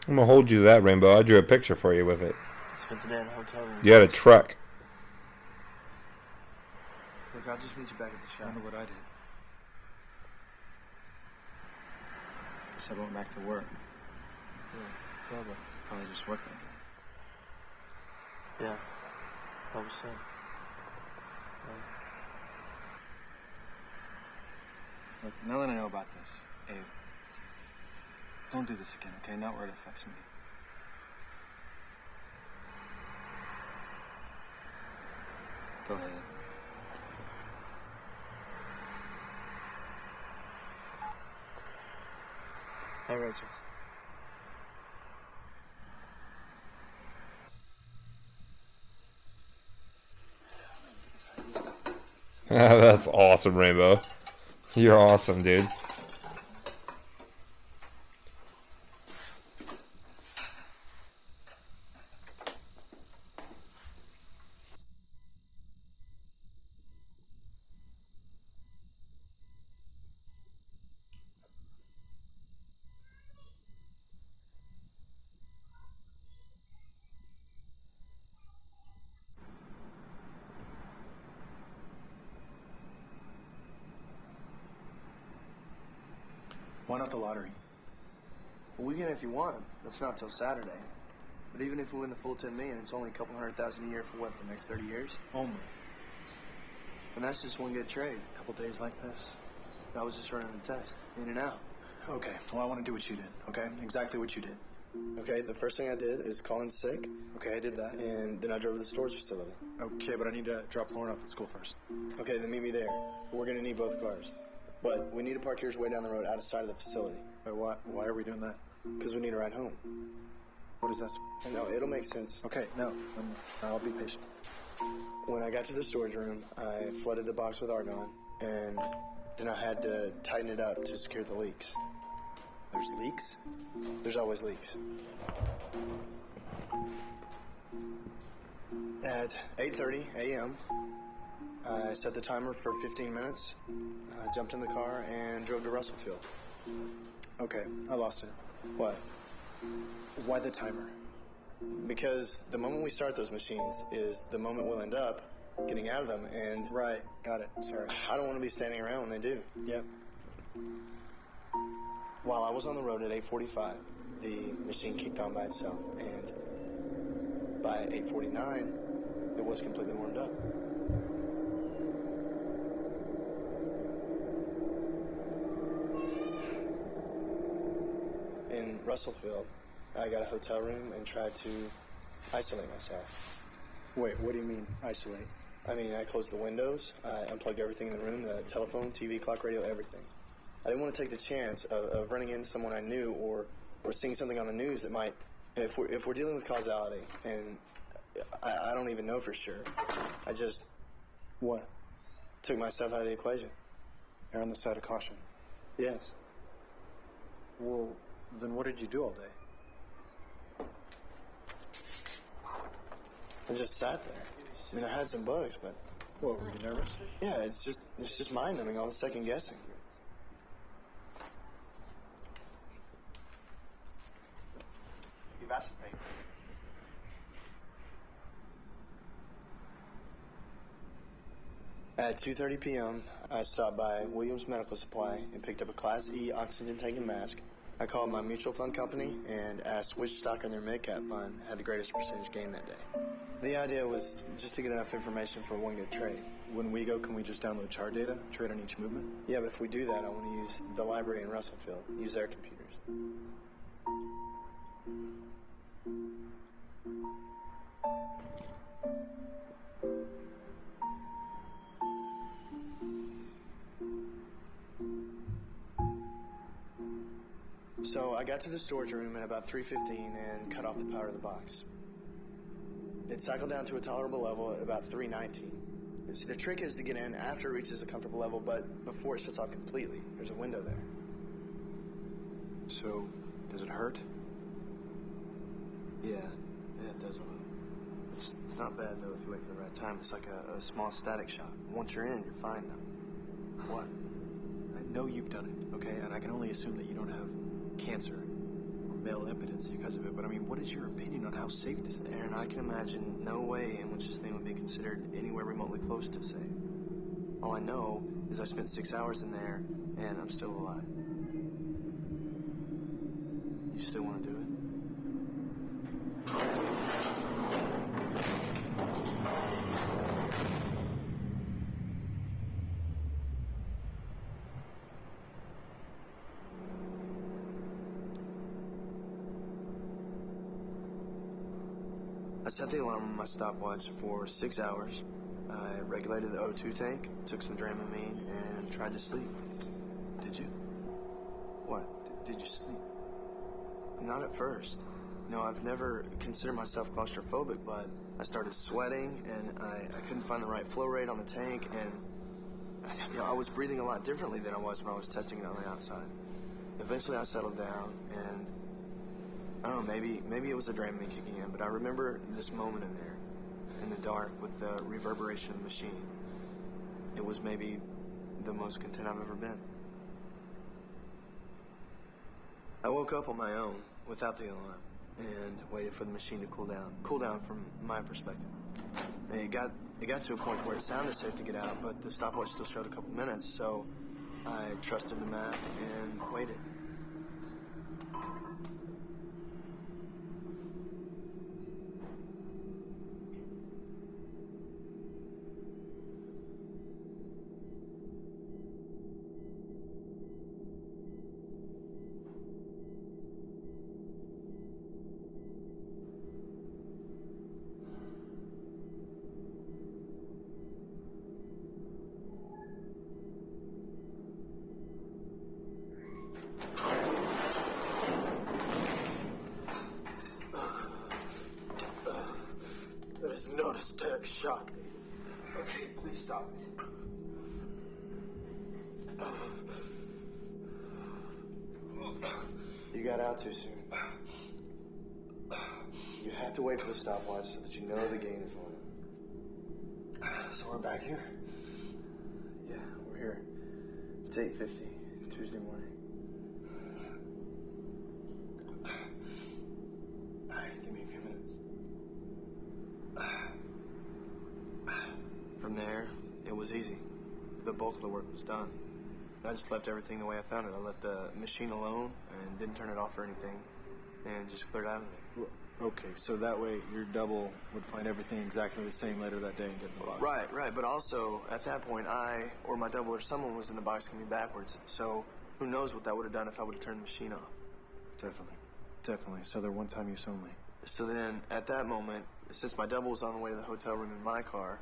I'm gonna hold you to that, Rainbow. I drew a picture for you with it. Spent the day in a hotel room. You had a truck. Look, I'll just meet you back at the I shop. wonder what I did. Guess I went back to work. Yeah, probably. Probably just worked, I guess. Yeah, probably so. Look, now that I know about this, Abe, don't do this again, okay? Not where it affects me. Go ahead. Hey, Rachel. That's awesome, Rainbow. You're awesome, dude. Why not the lottery? Well, we can if you want. That's not till Saturday. But even if we win the full 10 million, it's only a couple $100,000 a year for what, the next 30 years? Only. And that's just one good trade. A couple days like this. I was just running a test, in and out. Okay, well, I want to do what you did, okay? Exactly what you did. Okay, the first thing I did is call in sick. Okay, I did that. And then I drove to the storage facility. Okay, but I need to drop Lauren off at school first. Okay, then meet me there. We're gonna need both cars. But we need to park yours way down the road out of sight of the facility. Wait, why are we doing that? Because we need a ride home. What is that? No, it'll make sense. Okay, no, I'll be patient. When I got to the storage room, I flooded the box with argon, and then I had to tighten it up to secure the leaks. There's leaks? There's always leaks. At 8:30 a.m., I set the timer for 15 minutes, jumped in the car, and drove to Russellfield. Okay, I lost it. What? Why the timer? Because the moment we start those machines is the moment we'll end up getting out of them, and... Right, got it, sorry. I don't want to be standing around when they do. Yep. While I was on the road at 8:45, the machine kicked on by itself, and by 8:49, it was completely warmed up. In Russellfield, I got a hotel room and tried to isolate myself. Wait, what do you mean, isolate? I mean, I closed the windows, I unplugged everything in the room, the telephone, TV, clock, radio, everything. I didn't want to take the chance of running into someone I knew or seeing something on the news that might, if we're dealing with causality, and I don't even know for sure, I just... What? Took myself out of the equation. Err on the side of caution. Yes. Well, then what did you do all day? I just sat there. I mean, I had some bugs, but... What, were you nervous? Yeah, it's just mind-numbing, all the second guessing. At 2:30 p.m., I stopped by Williams Medical Supply and picked up a Class E oxygen tank and mask. I called my mutual fund company and asked which stock in their mid-cap fund had the greatest percentage gain that day. The idea was just to get enough information for one good trade. When we go, can we just download chart data, trade on each movement? Yeah, but if we do that, I want to use the library in Russellfield, use their computers. So I got to the storage room at about 3:15 and cut off the power to the box. It cycled down to a tolerable level at about 3:19. See, the trick is to get in after it reaches a comfortable level, but before it shuts off completely. There's a window there. So, does it hurt? Yeah, it does a little. It's not bad, though, if you wait for the right time. It's like a small static shock. Once you're in, you're fine, though. What? I know you've done it, okay? And I can only assume that you don't have cancer or male impotence because of it. But, I mean, what is your opinion on how safe this thing is? Aaron, I can imagine no way in which this thing would be considered anywhere remotely close to safe. All I know is I spent 6 hours in there, and I'm still alive. You still want to do it? I set the alarm on my stopwatch for 6 hours. I regulated the O2 tank, took some Dramamine, and tried to sleep. Did you? What? Did you sleep? Not at first. No, I've never considered myself claustrophobic, but I started sweating, and I couldn't find the right flow rate on the tank, and I was breathing a lot differently than I was when I was testing it on the outside. Eventually, I settled down, and I don't know, maybe it was the Dramamine kicking in, but I remember this moment in there, in the dark, with the reverberation of the machine. It was maybe the most content I've ever been. I woke up on my own, without the alarm, and waited for the machine to cool down from my perspective. And it got to a point where it sounded safe to get out, but the stopwatch still showed a couple minutes, so I trusted the map and waited. That is not a static shock. Okay, please stop it. You got out too soon. You have to wait for the stopwatch so that you know the gain is low. So we're back here? Yeah, we're here. It's 8:50, Tuesday morning. Give me a few minutes. From there, it was easy. The bulk of the work was done. I just left everything the way I found it. I left the machine alone and didn't turn it off or anything, and just cleared out of there. Okay, so that way your double would find everything exactly the same later that day and get in the box. Right. But also, at that point, I or my double or someone was in the box coming backwards. So who knows what that would have done if I would have turned the machine off. Definitely. So they're one-time use only. So then, at that moment, since my double was on the way to the hotel room in my car,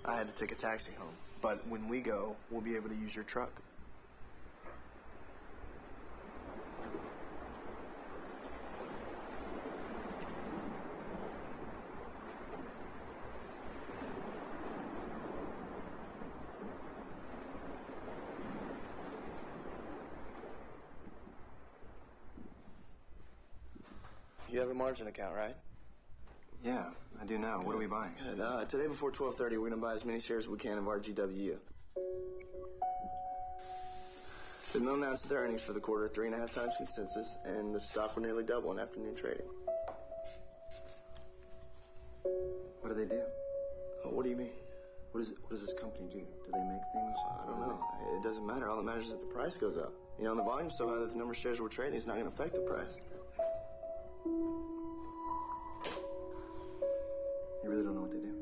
I had to take a taxi home. But when we go, we'll be able to use your truck. You have a margin account, right? Yeah, I do now. What are we buying? Good. Today before 12:30, we're going to buy as many shares as we can of RGWU. The mill announced their earnings for the quarter, 3.5 times consensus, and the stock will nearly double in afternoon trading. What do they do? What do you mean? What does this company do? Do they make things? I don't know. It doesn't matter. All that matters is that the price goes up. You know, the volume's so high that the number of shares we're trading is not going to affect the price. You really don't know what they do?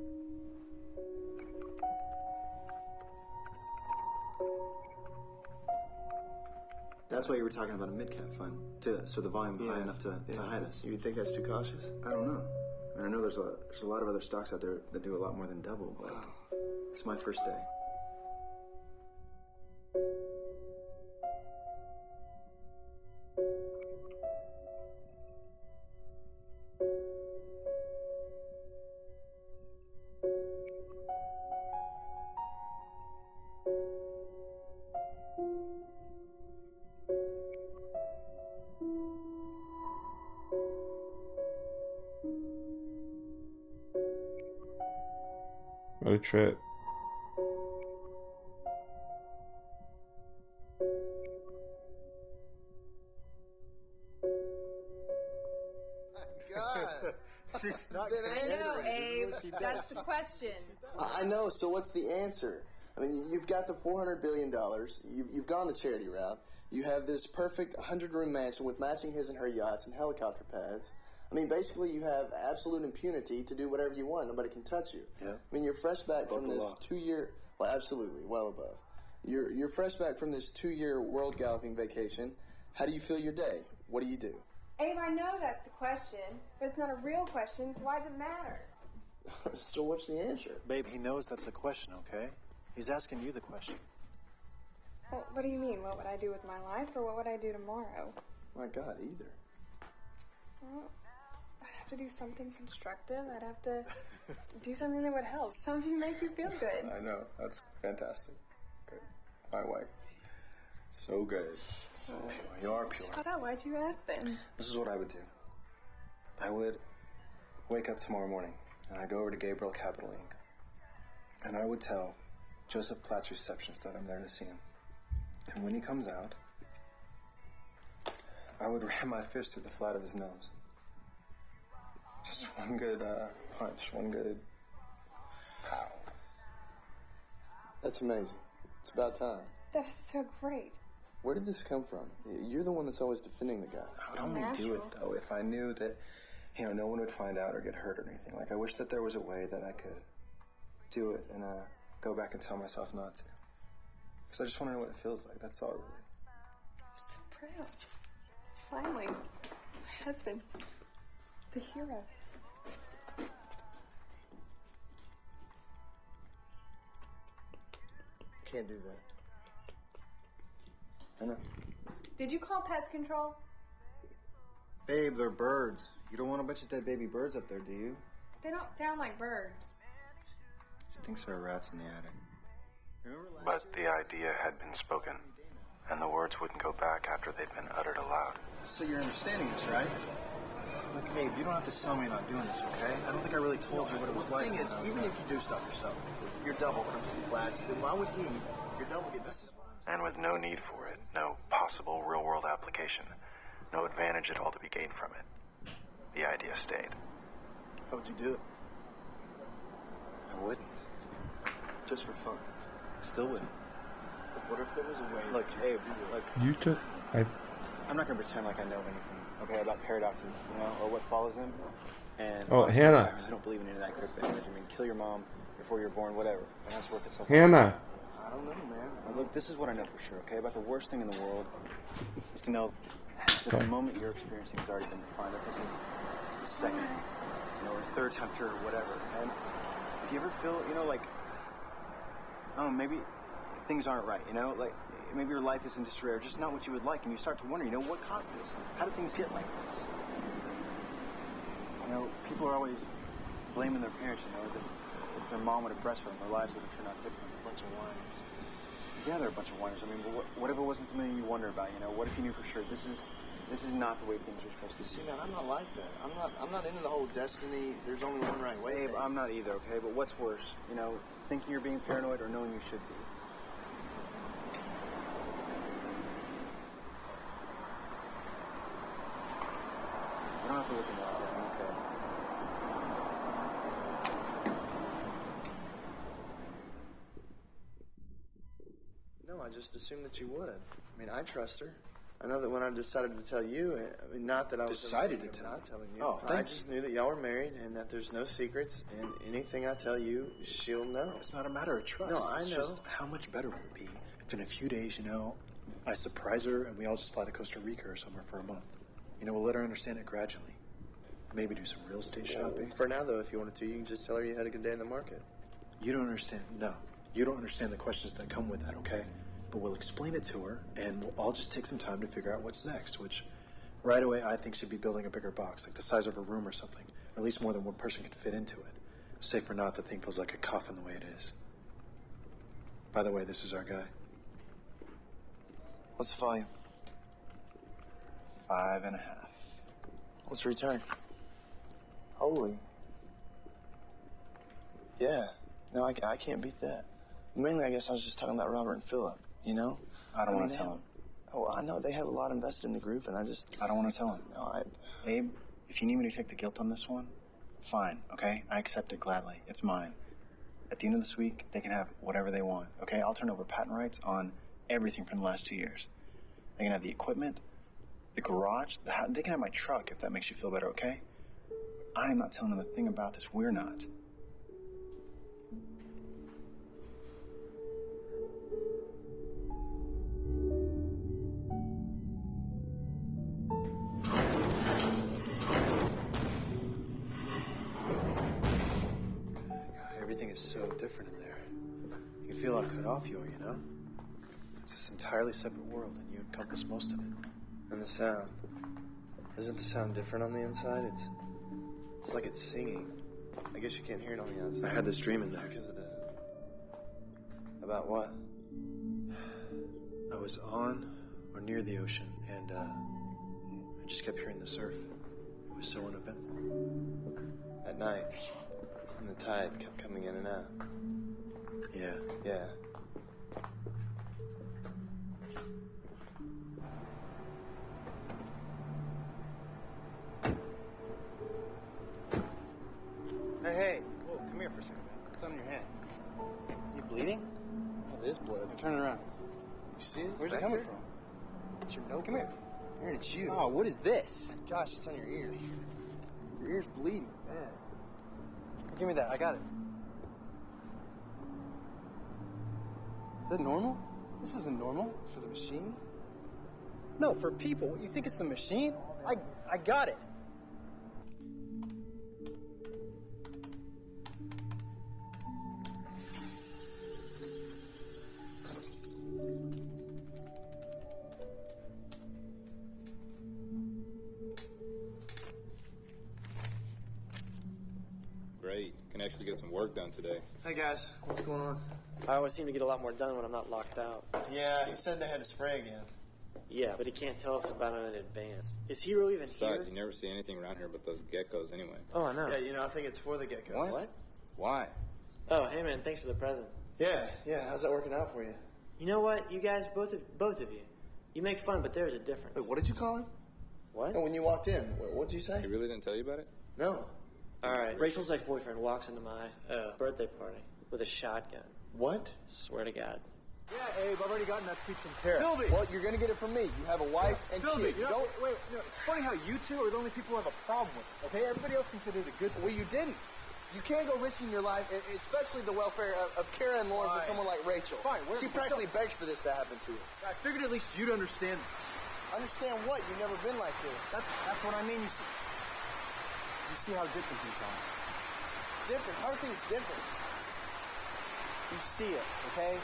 That's why you were talking about a mid-cap fund, so the volume high enough to hide us. You think that's too cautious? I don't know. I know there's a lot of other stocks out there that do a lot more than double, but it's my first day. What a trip. God. She's not No, Abe. That's the question. I know, so what's the answer? I mean, you've got the $400 billion. You've gone the charity route. You have this perfect 100-room mansion with matching his and her yachts and helicopter pads. I mean, basically, you have absolute impunity to do whatever you want. Nobody can touch you. Yeah. I mean, you're fresh back from this 2-year... Well, absolutely, well above. You're fresh back from this 2-year world galloping vacation. How do you feel your day? What do you do? Abe, I know that's the question, but it's not a real question, so why does it matter? So what's the answer? Babe, he knows that's the question, okay? He's asking you the question. Well, what do you mean? What would I do with my life, or what would I do tomorrow? My God, either. Well, I'd have to do something constructive. I'd have to do something that would help. Something make you feel good. I know. That's fantastic. Good. My wife. So good. So pure. You are pure. Oh, why'd you ask then? This is what I would do. I would wake up tomorrow morning, and I'd go over to Gabriel Capital Inc. And I would tell Joseph Platt's receptionist that I'm there to see him. And when he comes out, I would ram my fist through the flat of his nose. Just one good punch, one good pow. That's amazing. It's about time. That is so great. Where did this come from? You're the one that's always defending the guy. I would only do it, though, if I knew that, no one would find out or get hurt or anything. Like, I wish that there was a way that I could do it and go back and tell myself not to. Because I just want to know what it feels like. That's all, really. I'm so proud. Finally, my husband, the hero. Can't do that. I know. Did you call pest control? Babe, they're birds. You don't want a bunch of dead baby birds up there, do you? They don't sound like birds. She thinks there are rats in the attic. But the idea had been spoken, and the words wouldn't go back after they'd been uttered aloud. So you're understanding this, right? Look, Abe, you don't have to sell me not doing this, okay? I don't think I really told you what it was like. The thing is, even if you do stop yourself, your double from the flats, then why would your double get this? And with no need for it, no possible real-world application, no advantage at all to be gained from it, the idea stayed. How would you do it? I wouldn't. Just for fun. Still wouldn't. But what if there was a way? Look, Abe, look. You took. I'm not gonna pretend like I know anything, okay, about paradoxes, or what follows them. And Oh, honestly, Hannah. I really don't believe in any of that crap image. I mean, kill your mom before you're born, whatever. It has to work itself out. Hannah. I don't know, man. Now, look, this is what I know for sure, okay? About the worst thing in the world is to know that Sorry. the moment you're experiencing has already been defined. That isn't the second, or third time through, or whatever. And do you ever feel, like, oh, maybe things aren't right, like, maybe your life is in disarray, or just not what you would like, and you start to wonder, what caused this? How did things get like this? People are always blaming their parents, as if their mom would have breastfed them, their lives would have turned out different. A bunch of whiners. Yeah, they're a bunch of whiners. I mean, but whatever wasn't something you wonder about, what if you knew for sure this is not the way things are supposed to be? See, man, I'm not like that. I'm not into the whole destiny. There's only one right way. Babe, I'm not either, okay? But what's worse, thinking you're being paranoid or knowing you should be? You don't have to look at me like that, I'm okay. No, I just assumed that you would. I mean, I trust her. I know that when I decided to tell you, not that I was Decided to tell not telling you. Oh, I thanks. just knew that y'all were married and that there's no secrets, and anything I tell you, she'll know. It's not a matter of trust. No, I It's know. just how much better will it be if in a few days, I surprise her and we all just fly to Costa Rica or somewhere for a month. We'll let her understand it gradually. Maybe do some real estate shopping. For now, though, if you wanted to, you can just tell her you had a good day in the market. You don't understand. No. You don't understand the questions that come with that, okay? But we'll explain it to her, and we'll all just take some time to figure out what's next, which right away I think should be building a bigger box, like the size of a room or something. Or at least more than one person can fit into it. Safe or not, the thing feels like a coffin the way it is. By the way, this is our guy. What's the volume? 5.5. What's the return? Holy. Yeah. No, I can't beat that. Mainly, I guess I was just talking about Robert and Philip, I don't want to tell him. Oh, I know. They have a lot invested in the group, and I don't want to tell him. No, Abe, if you need me to take the guilt on this one, fine, okay? I accept it gladly. It's mine. At the end of this week, they can have whatever they want, okay? I'll turn over patent rights on everything from the last 2 years. They can have the equipment, the garage, they can have my truck if that makes you feel better, okay? I'm not telling them a thing about this. We're not. just so different in there. You can feel how cut off you are, you know? It's this entirely separate world, and you encompass most of it. And the sound. Isn't the sound different on the inside? It's like it's singing. I guess you can't hear it on the outside. I had this dream in there. Because of the... About what? I was on or near the ocean, and I just kept hearing the surf. It was so uneventful. At night, and the tide kept coming in and out. Yeah. Hey, whoa, come here for a second, man. What's on your hand? You bleeding? Oh, it is blood. Now turn it around. You see it? Where's it coming from? It's your nose. Come here. Aaron, it's you. Oh, what is this? Gosh, it's on your ear. Your ear's bleeding, man. Give me that. I got it. Is that normal? This isn't normal. For the machine? No, for people. You think it's the machine? I got it. Great. Can actually get some work done today. Hey guys, what's going on? I always seem to get a lot more done when I'm not locked out. Yeah, he said they had to spray again. Yeah, but he can't tell us about it in advance. Is Hero even Besides, here? you never see anything around here but those geckos anyway. Oh, I know. Yeah, you know, I think it's for the gecko. What? Why? Oh, hey man, thanks for the present. Yeah, how's that working out for you? You know what, you guys, both of you, you make fun, but there's a difference. Wait, what did you call him? What? Oh, when you walked in, what'd you say? He really didn't tell you about it? No. All right, Rachel's ex-boyfriend walks into my birthday party with a shotgun. What? Swear to God. Yeah, Abe, I've already gotten that speech from Kara. Philby! Well, you're gonna get it from me. You have a wife and Philby, kid. Wait, it's funny how you two are the only people who have a problem with it, okay? Everybody else thinks I did a good thing. Well, you didn't. You can't go risking your life, especially the welfare of Kara and Lauren, with someone like Rachel. Fine. She practically begged for this to happen to her. I figured at least you'd understand this. Understand what? You've never been like this. That's what I mean. You see how different things are. Different? How are things different? You see it, okay?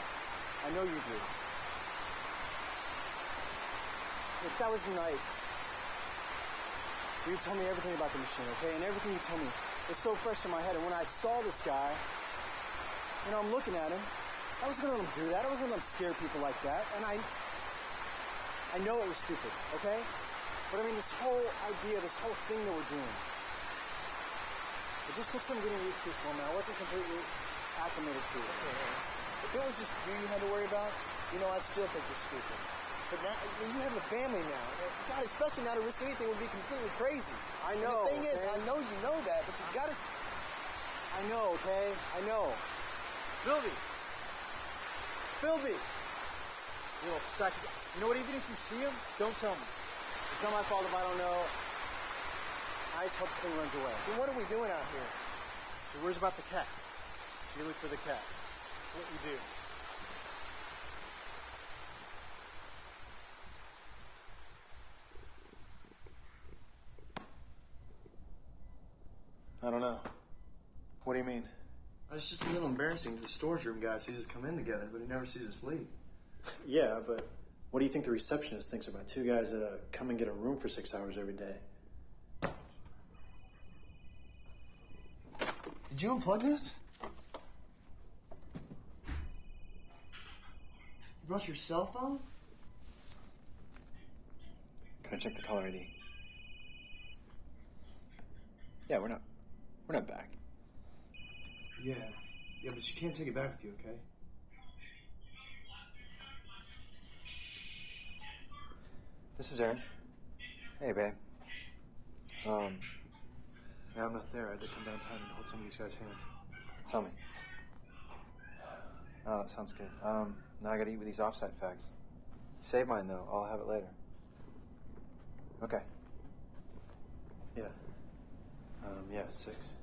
I know you do. Look, that was the night. You told me everything about the machine, okay? And everything you told me was so fresh in my head. And when I saw this guy, you know, I'm looking at him. I wasn't gonna let him do that. I wasn't gonna let him scare people like that. And I know it was stupid, okay? But I mean, this whole idea, this whole thing that we're doing, it just took some getting used to for me. I wasn't completely acclimated to it. If it was just you had to worry about, you know, I still think you're stupid. But now, when you have a family now, God, especially now to risk anything would be completely crazy. I know. And the thing is, I know you know that, but you gotta. I know, okay? I know. Philby! You little sack. You know what? Even if you see him, don't tell me. It's not my fault if I don't know. I just hope the thing runs away. Then what are we doing out here? She worries about the cat. You look for the cat. That's what you do. I don't know. What do you mean? It's just a little embarrassing. The storage room guy sees us come in together, but he never sees us leave. Yeah, but what do you think the receptionist thinks about two guys that come and get a room for 6 hours every day? Did you unplug this? You brought your cell phone? Can I check the caller ID? Yeah, we're not back. Yeah, but you can't take it back with you, okay? This is Aaron. Hey, babe. Yeah, I'm not there. I had to come downtown and hold some of these guys' hands. Tell me. Oh, that sounds good. Now I gotta eat with these offsite fags. Save mine, though. I'll have it later. Okay. Yeah. Yeah, 6.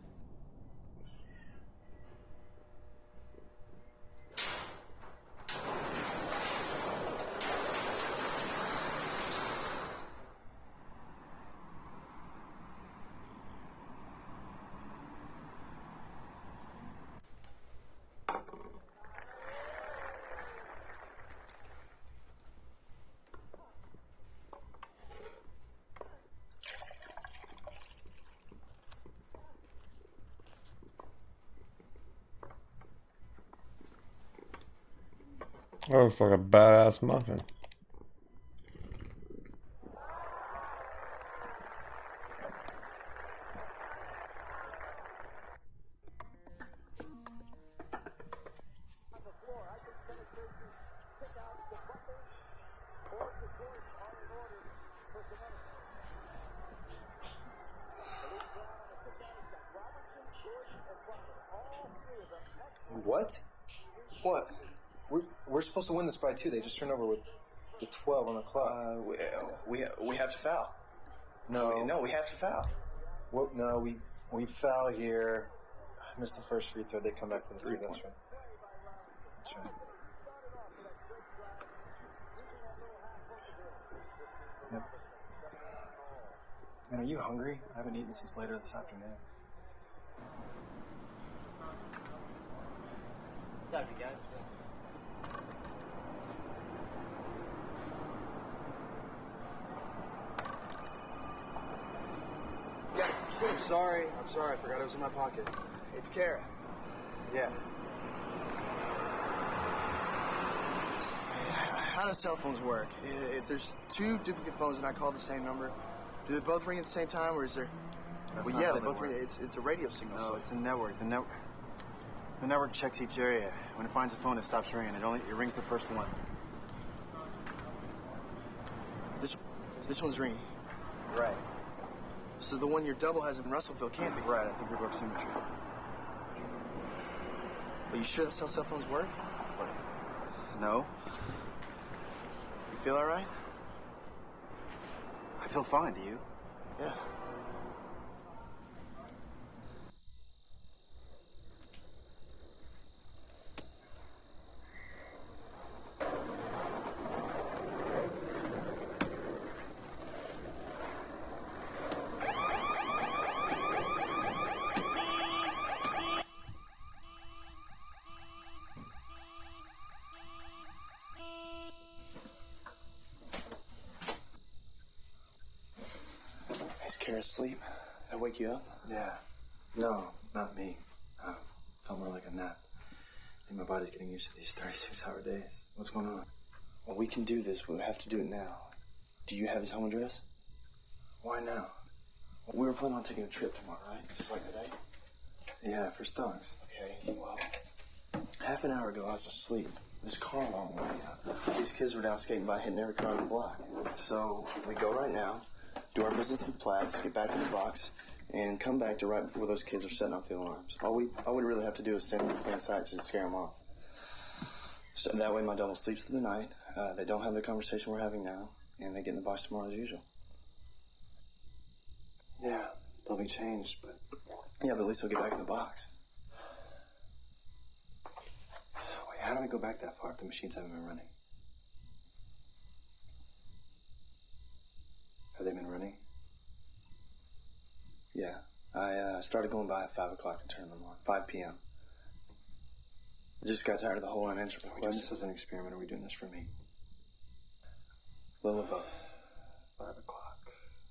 That looks like a badass muffin. What? What? We're supposed to win this by 2. They just turned over with the 12 on the clock. We have to foul. No, we have to foul. What? No, we foul here. I missed the first free throw. They come back with a 3. That's right. That's right. Yep. Man, are you hungry? I haven't eaten since later this afternoon. What's up, you guys? Yeah, I'm sorry. I forgot it was in my pocket. It's Kara. Yeah. How do cell phones work? If there's 2 duplicate phones and I call the same number, do they both ring at the same time, or is there? That's well, not yeah, how they they both work. ring. It's a radio signal. No, So it's a network. The network checks each area. When it finds a phone, it stops ringing. It rings the first one. this one's ringing. Right. So the one your double has in Russellville can't be. Right. I think we broke symmetry. Are you sure that's how cell phones work? No. You feel all right? I feel fine. Do you? Yeah. Is Kara asleep? Did I wake you up? Yeah. No, not me. Felt more like a nap. I think my body's getting used to these 36-hour days. What's going on? Well, we can do this, but we have to do it now. Do you have his home address? Why now? We were planning on taking a trip tomorrow, right? Just like today? Yeah, for Stunks. Okay, well, half an hour ago I was asleep. This car alarm went out. These kids were down skating by hitting every car on the block. So we go right now, do our business in Platts, get back in the box, and come back to right before those kids are setting off the alarms. All we really have to do is stand in plain sight just to scare them off. So that way my double sleeps through the night. They don't have the conversation we're having now, and they get in the box tomorrow as usual. Yeah, they'll be changed, but... Yeah, but at least they'll get back in the box. Wait, how do we go back that far if the machines haven't been running? Have they been running? Yeah, I started going by at 5 o'clock and turned them on. 5 p.m. I just got tired of the whole unanswered Are we doing questions. this as an experiment, or are we doing this for me? A little of both. 5 o'clock.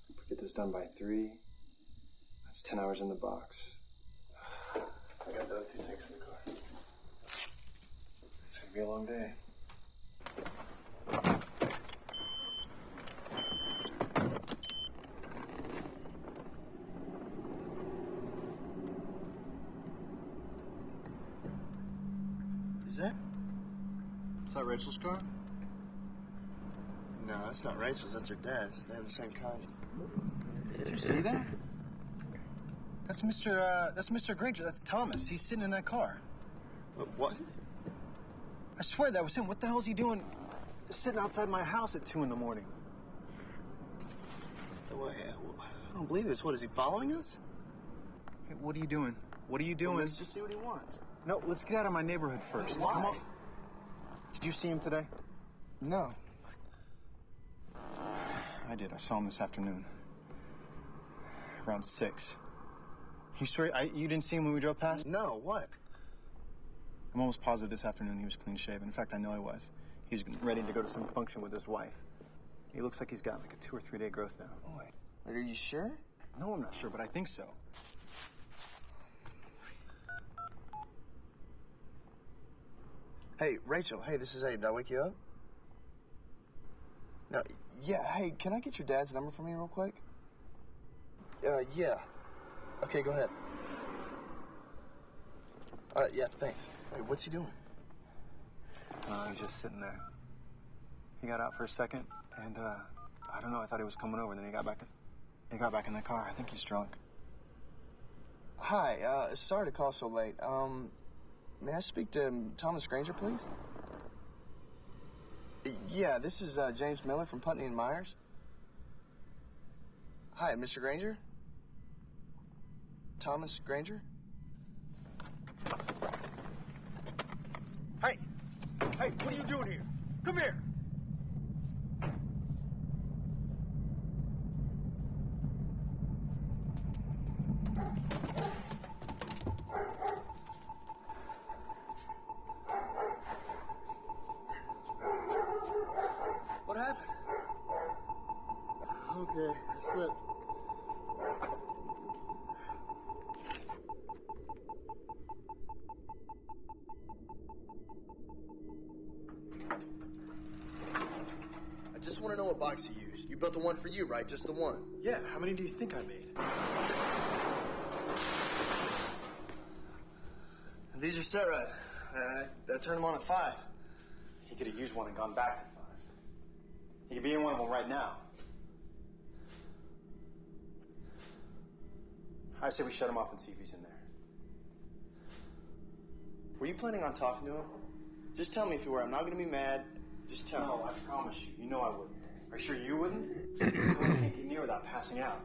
If we get this done by 3, that's 10 hours in the box. I got the other 2 tanks in the car. It's gonna be a long day. Is that Rachel's car? No, that's not Rachel's. That's her dad's. They have the same kind. Did you see that? That's Mr. Granger. That's Thomas. He's sitting in that car. What? I swear that was him. What the hell is he doing sitting outside my house at 2 in the morning? I don't believe this. What, is he following us? Hey, what are you doing? What are you doing? Well, let's just see what he wants. No, let's get out of my neighborhood first. Why? Come on. Did you see him today? No. I did. I saw him this afternoon. Around 6. You swear you didn't see him when we drove past? No, what? I'm almost positive this afternoon he was clean shaven. In fact, I know he was. He was ready to go to some function with his wife. He looks like he's got like a 2 or 3 day growth now. Oh, wait. Are you sure? No, I'm not sure, but I think so. Hey, Rachel. Hey, this is Abe. Did I wake you up? No. Yeah. Hey, can I get your dad's number from you real quick? Yeah. Okay, go ahead. All right. Yeah. Thanks. Hey, what's he doing? He's just sitting there. He got out for a second, and I don't know. I thought he was coming over. Then he got back in the car. I think he's drunk. Hi. Sorry to call so late. May I speak to Thomas Granger, please? Yeah, this is James Miller from Putney and Myers. Hi, Mr. Granger? Thomas Granger? Hey, what are you doing here? Come here. What happened? Okay, I slipped. I just want to know what box you used. You built the one for you, right? Just the one. Yeah, how many do you think I made? These are set right. I turned them on at 5. He could have used one and gone back to 5. He could be in one of them right now. I say we shut him off and see if he's in there. Were you planning on talking to him? Just tell me if you were. I'm not going to be mad. Just tell me. No, I promise you. You know I wouldn't. Are you sure you wouldn't? I can't get near without passing out.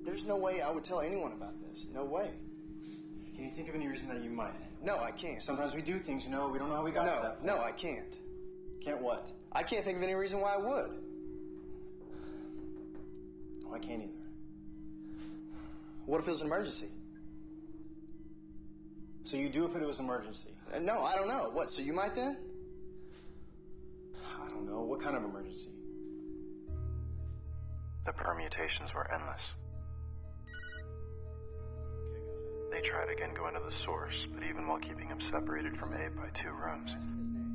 There's no way I would tell anyone about this. No way. Can you think of any reason that you might? No, I can't. Sometimes we do things, we don't know how we got to that point. No, I can't. Can't what? I can't think of any reason why I would. Well, I can't either. What if it was an emergency? So you do if it was an emergency? No, I don't know. What, so you might then? I don't know. What kind of emergency? The permutations were endless. They tried again going to the source, but even while keeping him separated from Abe by 2 rooms,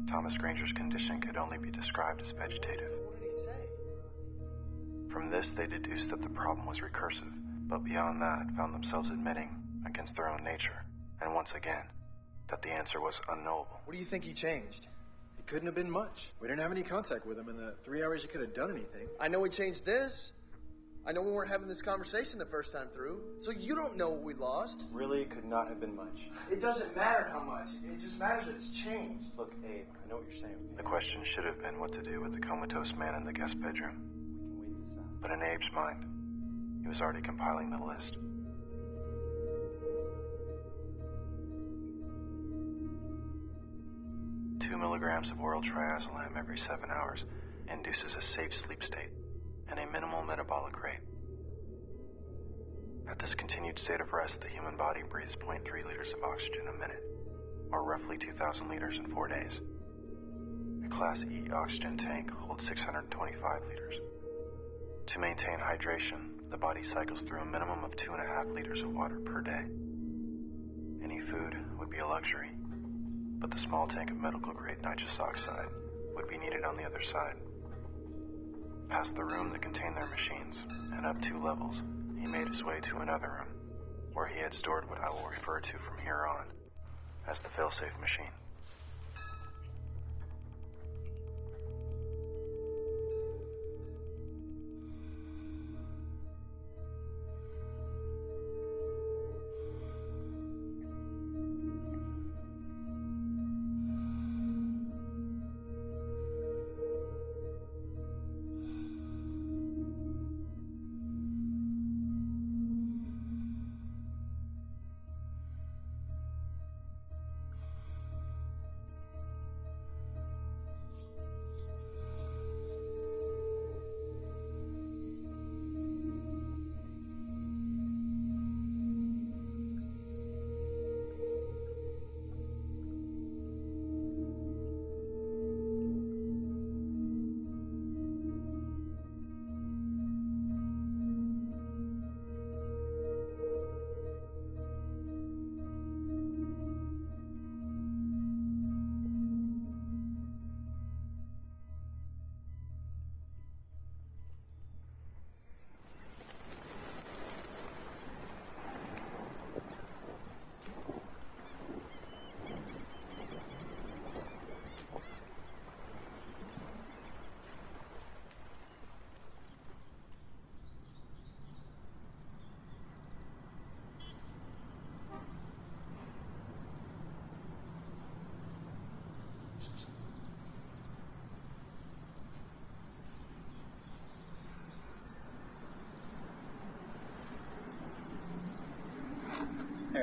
Thomas Granger's condition could only be described as vegetative. What did he say? From this, they deduced that the problem was recursive, but beyond that, found themselves admitting, against their own nature, and once again, that the answer was unknowable. What do you think he changed? It couldn't have been much. We didn't have any contact with him in the 3 hours he could have done anything. I know he changed this. I know we weren't having this conversation the first time through, so you don't know what we lost. Really, it could not have been much. It doesn't matter how much. It just matters that it's changed. Look, Abe, I know what you're saying. The question should have been what to do with the comatose man in the guest bedroom. We can wait this out. But in Abe's mind, he was already compiling the list. Two milligrams of oral triazolam every 7 hours induces a safe sleep state and a minimal metabolic rate. At this continued state of rest, the human body breathes 0.3 liters of oxygen a minute, or roughly 2,000 liters in 4 days. A Class E oxygen tank holds 625 liters. To maintain hydration, the body cycles through a minimum of 2.5 liters of water per day. Any food would be a luxury, but the small tank of medical-grade nitrous oxide would be needed on the other side. Past the room that contained their machines, and up 2 levels, he made his way to another room, where he had stored what I will refer to from here on as the failsafe machine.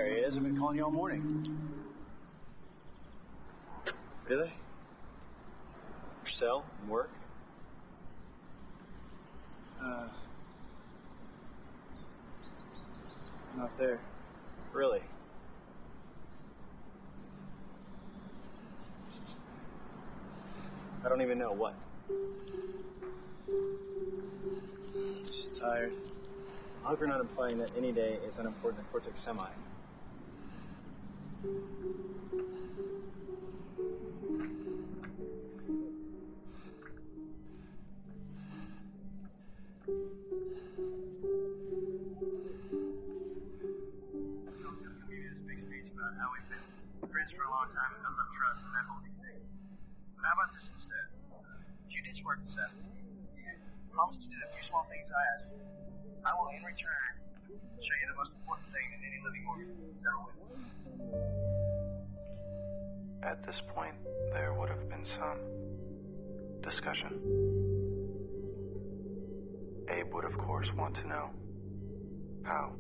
There he is. I've been calling you all morning. Really? Your cell and work? Not there. Really? I don't even know what. Just tired. I hope you're not implying that any day is unimportant at Cortex Semi. Friends for a long time and built up trust and that whole big thing. But how about this instead? If you ditch work this afternoon, promise to do the few small things I ask you. I will, in return, show you the most important thing that any living organism has ever witnessed. At this point, there would have been some discussion. Abe would, of course, want to know how.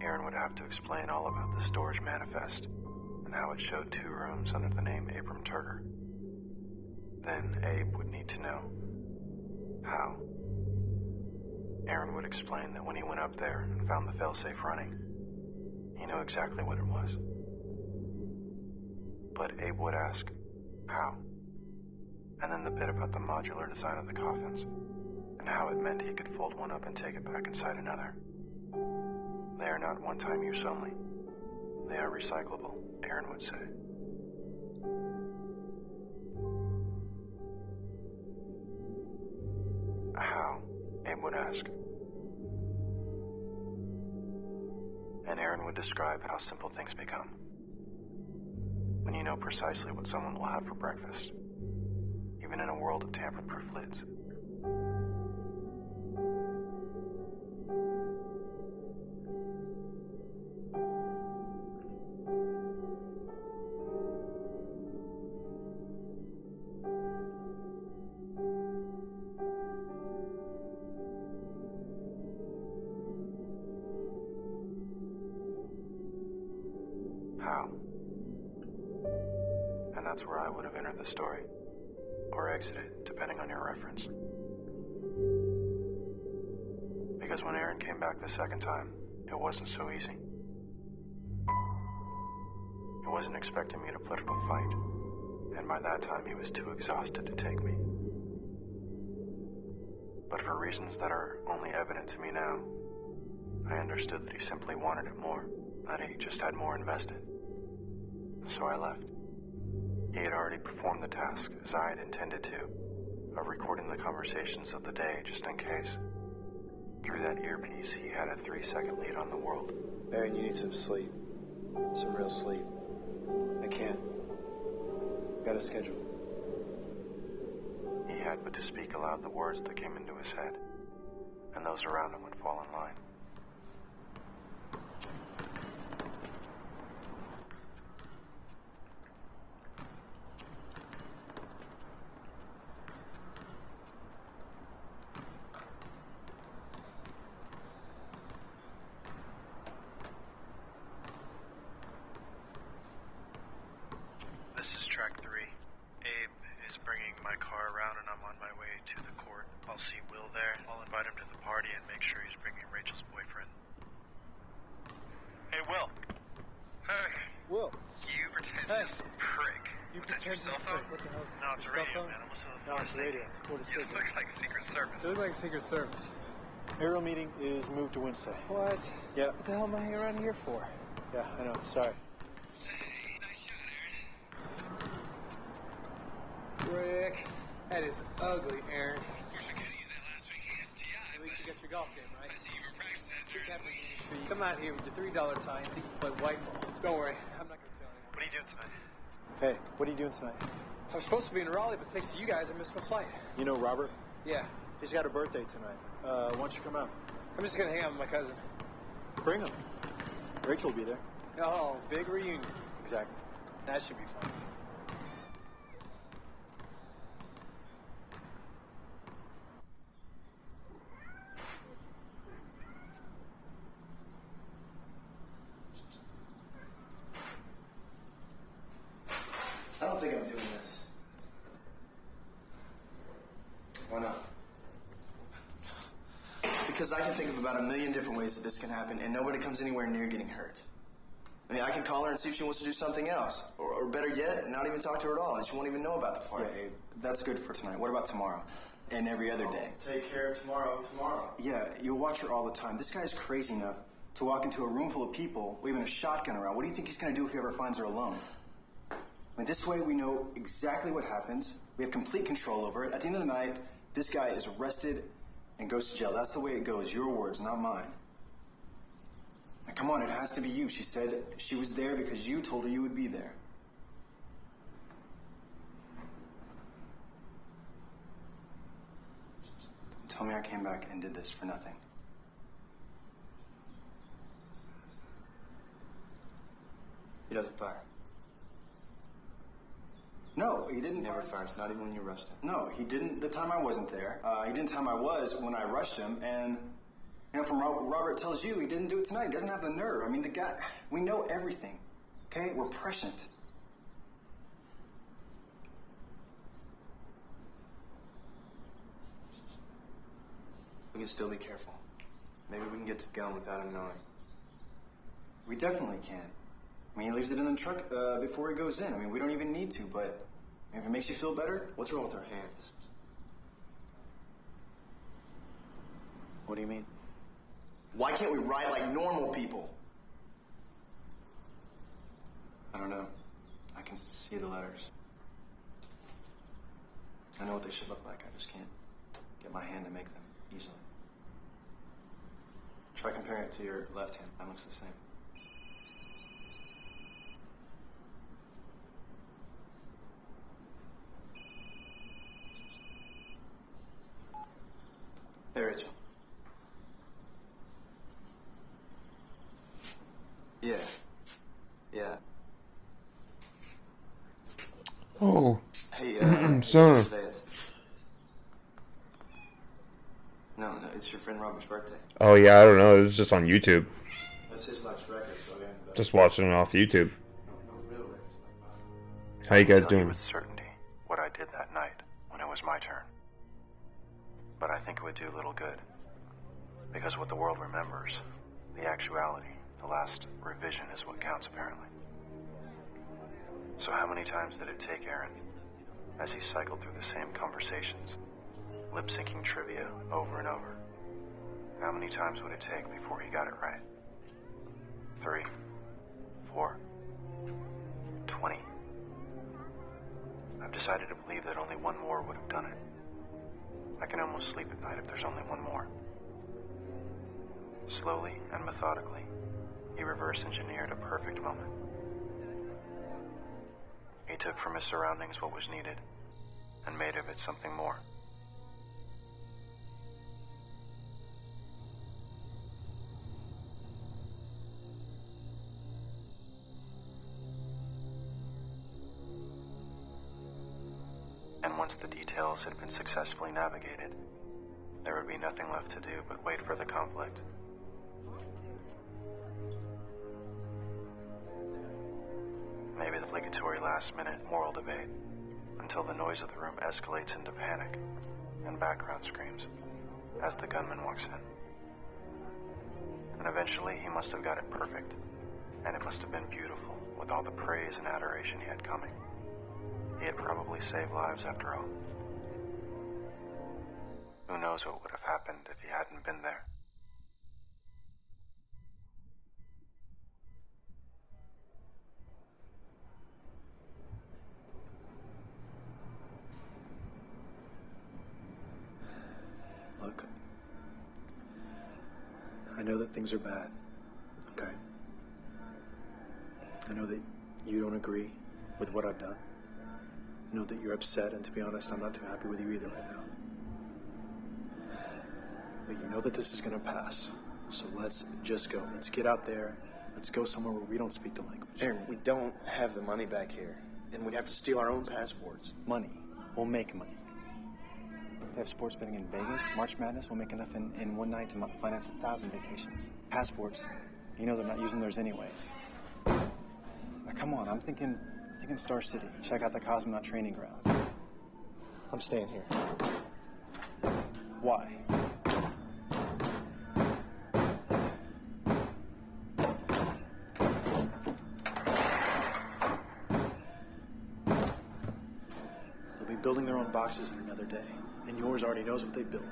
Aaron would have to explain all about the storage manifest and how it showed 2 rooms under the name Abram Turger. Then Abe would need to know how. Aaron would explain that when he went up there and found the failsafe running, he knew exactly what it was. But Abe would ask, how? And then the bit about the modular design of the coffins and how it meant he could fold one up and take it back inside another. They are not one-time use only. They are recyclable, Aaron would say. How? Abe would ask. And Aaron would describe how simple things become. When you know precisely what someone will have for breakfast, even in a world of tamper-proof lids. How? And that's where I would have entered the story, or exited, depending on your reference. Because when Aaron came back the second time, it wasn't so easy. He wasn't expecting me to put up a fight, and by that time he was too exhausted to take me. But for reasons that are only evident to me now, I understood that he simply wanted it more, that he just had more invested. So I left. He had already performed the task, as I had intended to, of recording the conversations of the day just in case. Through that earpiece, he had a 3-second lead on the world. Aaron, you need some sleep. Some real sleep. I can't. Got a schedule. He had but to speak aloud the words that came into his head, and those around him would fall in line. This is track 3. Abe is bringing my car around and I'm on my way to the court. I'll see Will there. I'll invite him to the party and make sure he's bringing Rachel's boyfriend. Hey, Will. Hey. Will. You pretentious prick. You Was that your pretentious cell phone? prick. What the hell's No, it's a your cell radio, phone? man. I almost No, it's a radio. It's Florida State. You look like Secret Service. It looks like Secret Service. Aerial meeting is moved to Wednesday. What? Yeah. What the hell am I around here for? Yeah, I know. Sorry. Rick, that is ugly, Aaron. Of course, we couldn't use that last week against TI. At least you got your golf game, right? I see you were practicing that during the week. You come out here with your $3 tie and think you play white ball. Don't worry, I'm not going to tell anyone. What are you doing tonight? Hey, what are you doing tonight? I was supposed to be in Raleigh, but thanks to you guys, I missed my flight. You know Robert? Yeah. He's got a birthday tonight. Why don't you come out? I'm just going to hang out with my cousin. Bring him. Rachel will be there. Oh, big reunion. Exactly. That should be fun. Why not? Because I can think of about 1,000,000 different ways that this can happen, and nobody comes anywhere near getting hurt. I mean, I can call her and see if she wants to do something else. Or better yet, not even talk to her at all, and she won't even know about the party. Yeah, Abe, that's good for tonight. What about tomorrow? And every other day? Take care of tomorrow. Yeah, you'll watch her all the time. This guy's crazy enough to walk into a room full of people waving a shotgun around. What do you think he's going to do if he ever finds her alone? I mean, this way we know exactly what happens. We have complete control over it. At the end of the night, this guy is arrested and goes to jail. That's the way it goes. Your words, not mine. Now, come on, it has to be you. She said she was there because you told her you would be there. Tell me I came back and did this for nothing. He doesn't fire. No, he didn't. Never fires, not even when you rushed him. No, he didn't the time I wasn't there. He didn't the time I was when I rushed him. And, you know, from Robert tells you, he didn't do it tonight. He doesn't have the nerve. I mean, the guy, we know everything. Okay? We're prescient. We can still be careful. Maybe we can get to the gun without him knowing. We definitely can. I mean, he leaves it in the truck before he goes in. I mean, we don't even need to, but if it makes you feel better. What's wrong with our hands? What do you mean? Why can't we write like normal people? I don't know. I can see the letters. I know what they should look like. I just can't get my hand to make them easily. Try comparing it to your left hand. Mine looks the same. Hey, Rachel. Yeah. Yeah. Oh. Hey, son. No, it's your friend Robert's birthday. Oh yeah, I don't know. It was just on YouTube. It's his last record, so I ended up... Just watching it off YouTube. No real records. How you guys I'll tell you doing? with certainty what I did that night when it was my turn. But I think it would do little good. Because what the world remembers, the actuality, the last revision is what counts apparently. So how many times did it take Aaron, as he cycled through the same conversations, lip-syncing trivia over and over? How many times would it take before he got it right? 3, 4, 20. I've decided to believe that only one more would have done it. I can almost sleep at night if there's only one more. Slowly and methodically, he reverse engineered a perfect moment. He took from his surroundings what was needed and made of it something more. And once the details had been successfully navigated, there would be nothing left to do but wait for the conflict. Maybe the obligatory last-minute moral debate until the noise of the room escalates into panic and background screams as the gunman walks in. And eventually he must have got it perfect, and it must have been beautiful with all the praise and adoration he had coming. He had probably saved lives after all. Who knows what would have happened if he hadn't been there? Look, I know that things are bad, okay? I know that you don't agree with what I've done. I know that you're upset, and to be honest, I'm not too happy with you either right now. But you know that this is gonna pass. So let's just go. Let's get out there. Let's go somewhere where we don't speak the language. Aaron, we don't have the money back here. And we'd have to steal our own passports. Money. We'll make money. They have sports betting in Vegas, March Madness. We'll make enough in one night to finance 1,000 vacations. Passports, you know they're not using theirs anyways. Now, come on, I'm thinking Star City. Check out the Cosmonaut training ground. I'm staying here. Why? They'll be building their own boxes in another day, and yours already knows what they built.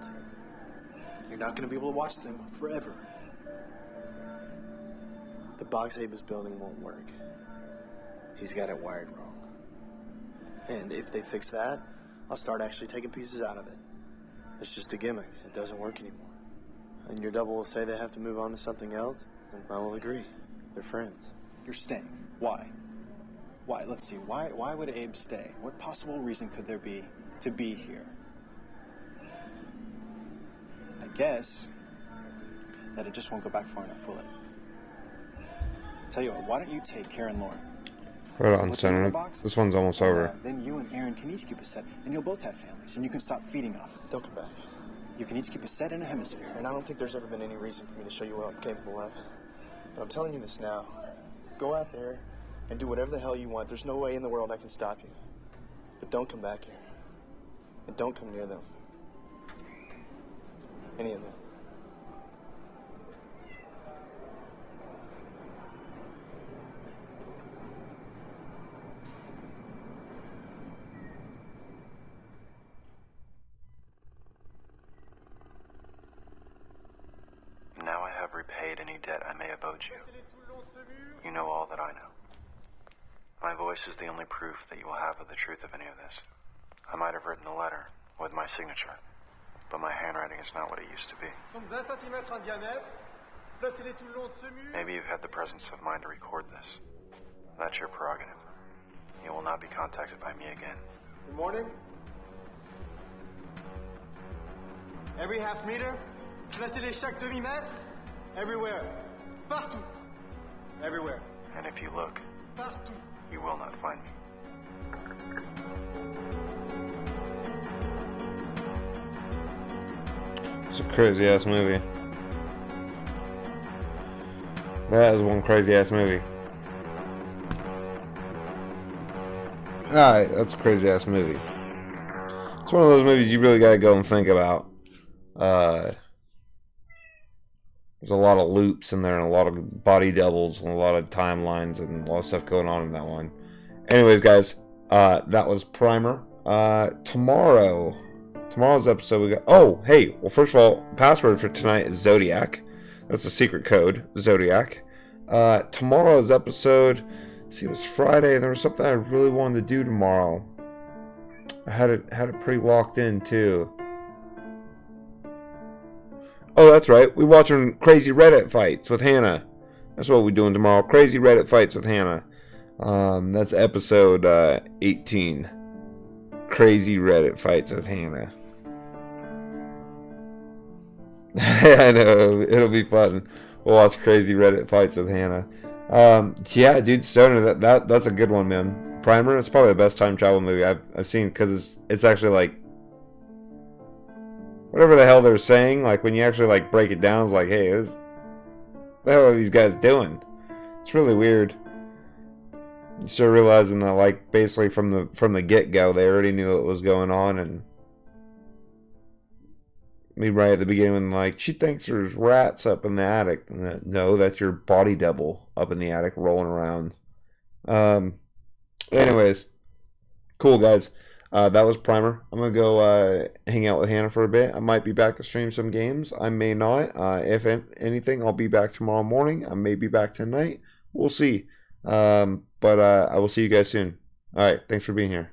You're not going to be able to watch them forever. The box Abe is building won't work. He's got it wired wrong. And if they fix that, I'll start actually taking pieces out of it. It's just a gimmick. It doesn't work anymore. And your double will say they have to move on to something else, and I will agree. They're friends. You're staying. Why? Why? Let's see. Why would Abe stay? What possible reason could there be to be here? I guess that it just won't go back far enough, will it? Tell you what, why don't you take Karen Lauren? Right on, What's in the Senator. box? This one's almost over. Then you and Aaron can each keep a set, and you'll both have families, and you can stop feeding off it. Don't come back. You can each keep a set and a hemisphere. And I don't think there's ever been any reason for me to show you what I'm capable of. But I'm telling you this now. Go out there and do whatever the hell you want. There's no way in the world I can stop you. But don't come back here. And don't come near them. Any of them. Now I have repaid any debt I may have owed you. You know all that I know. My voice is the only proof that you will have of the truth of any of this. I might have written the letter with my signature, but my handwriting is not what it used to be. Maybe you've had the presence of mind to record this. That's your prerogative. You will not be contacted by me again. Good morning. Every half meter, placez-les chaque demi-mètre, everywhere. Partout. Everywhere. And if you look, Partout. you will not find me. It's a crazy ass movie. That is one crazy ass movie. Alright, that's a crazy ass movie. It's one of those movies you really gotta go and think about. There's a lot of loops in there and a lot of body doubles and a lot of timelines and a lot of stuff going on in that one. Anyways, guys, that was Primer. Tomorrow's episode we got... Oh, hey, well, first of all, password for tonight is Zodiac. That's a secret code, Zodiac. Tomorrow's episode... See, it was Friday, and there was something I really wanted to do tomorrow. I had it pretty locked in, too. Oh, that's right. We're watching Crazy Reddit Fights with Hannah. That's what we're doing tomorrow. Crazy Reddit Fights with Hannah. That's episode 18. Crazy Reddit Fights with Hannah. I know. It'll be fun. We'll watch Crazy Reddit Fights with Hannah. Yeah, dude, Stoner, that's a good one, man. Primer, it's probably the best time travel movie I've seen, because it's actually like whatever the hell they're saying, like when you actually like break it down, it's like, hey, what the hell are these guys doing? It's really weird. You start realizing that, like, basically from the get-go, they already knew what was going on, and me right at the beginning, when, like, she thinks there's rats up in the attic. No, that's your body double up in the attic rolling around. Anyways, cool, guys. That was Primer. I'm going to go hang out with Hannah for a bit. I might be back to stream some games. I may not. If anything, I'll be back tomorrow morning. I may be back tonight. We'll see. But I will see you guys soon. All right. Thanks for being here.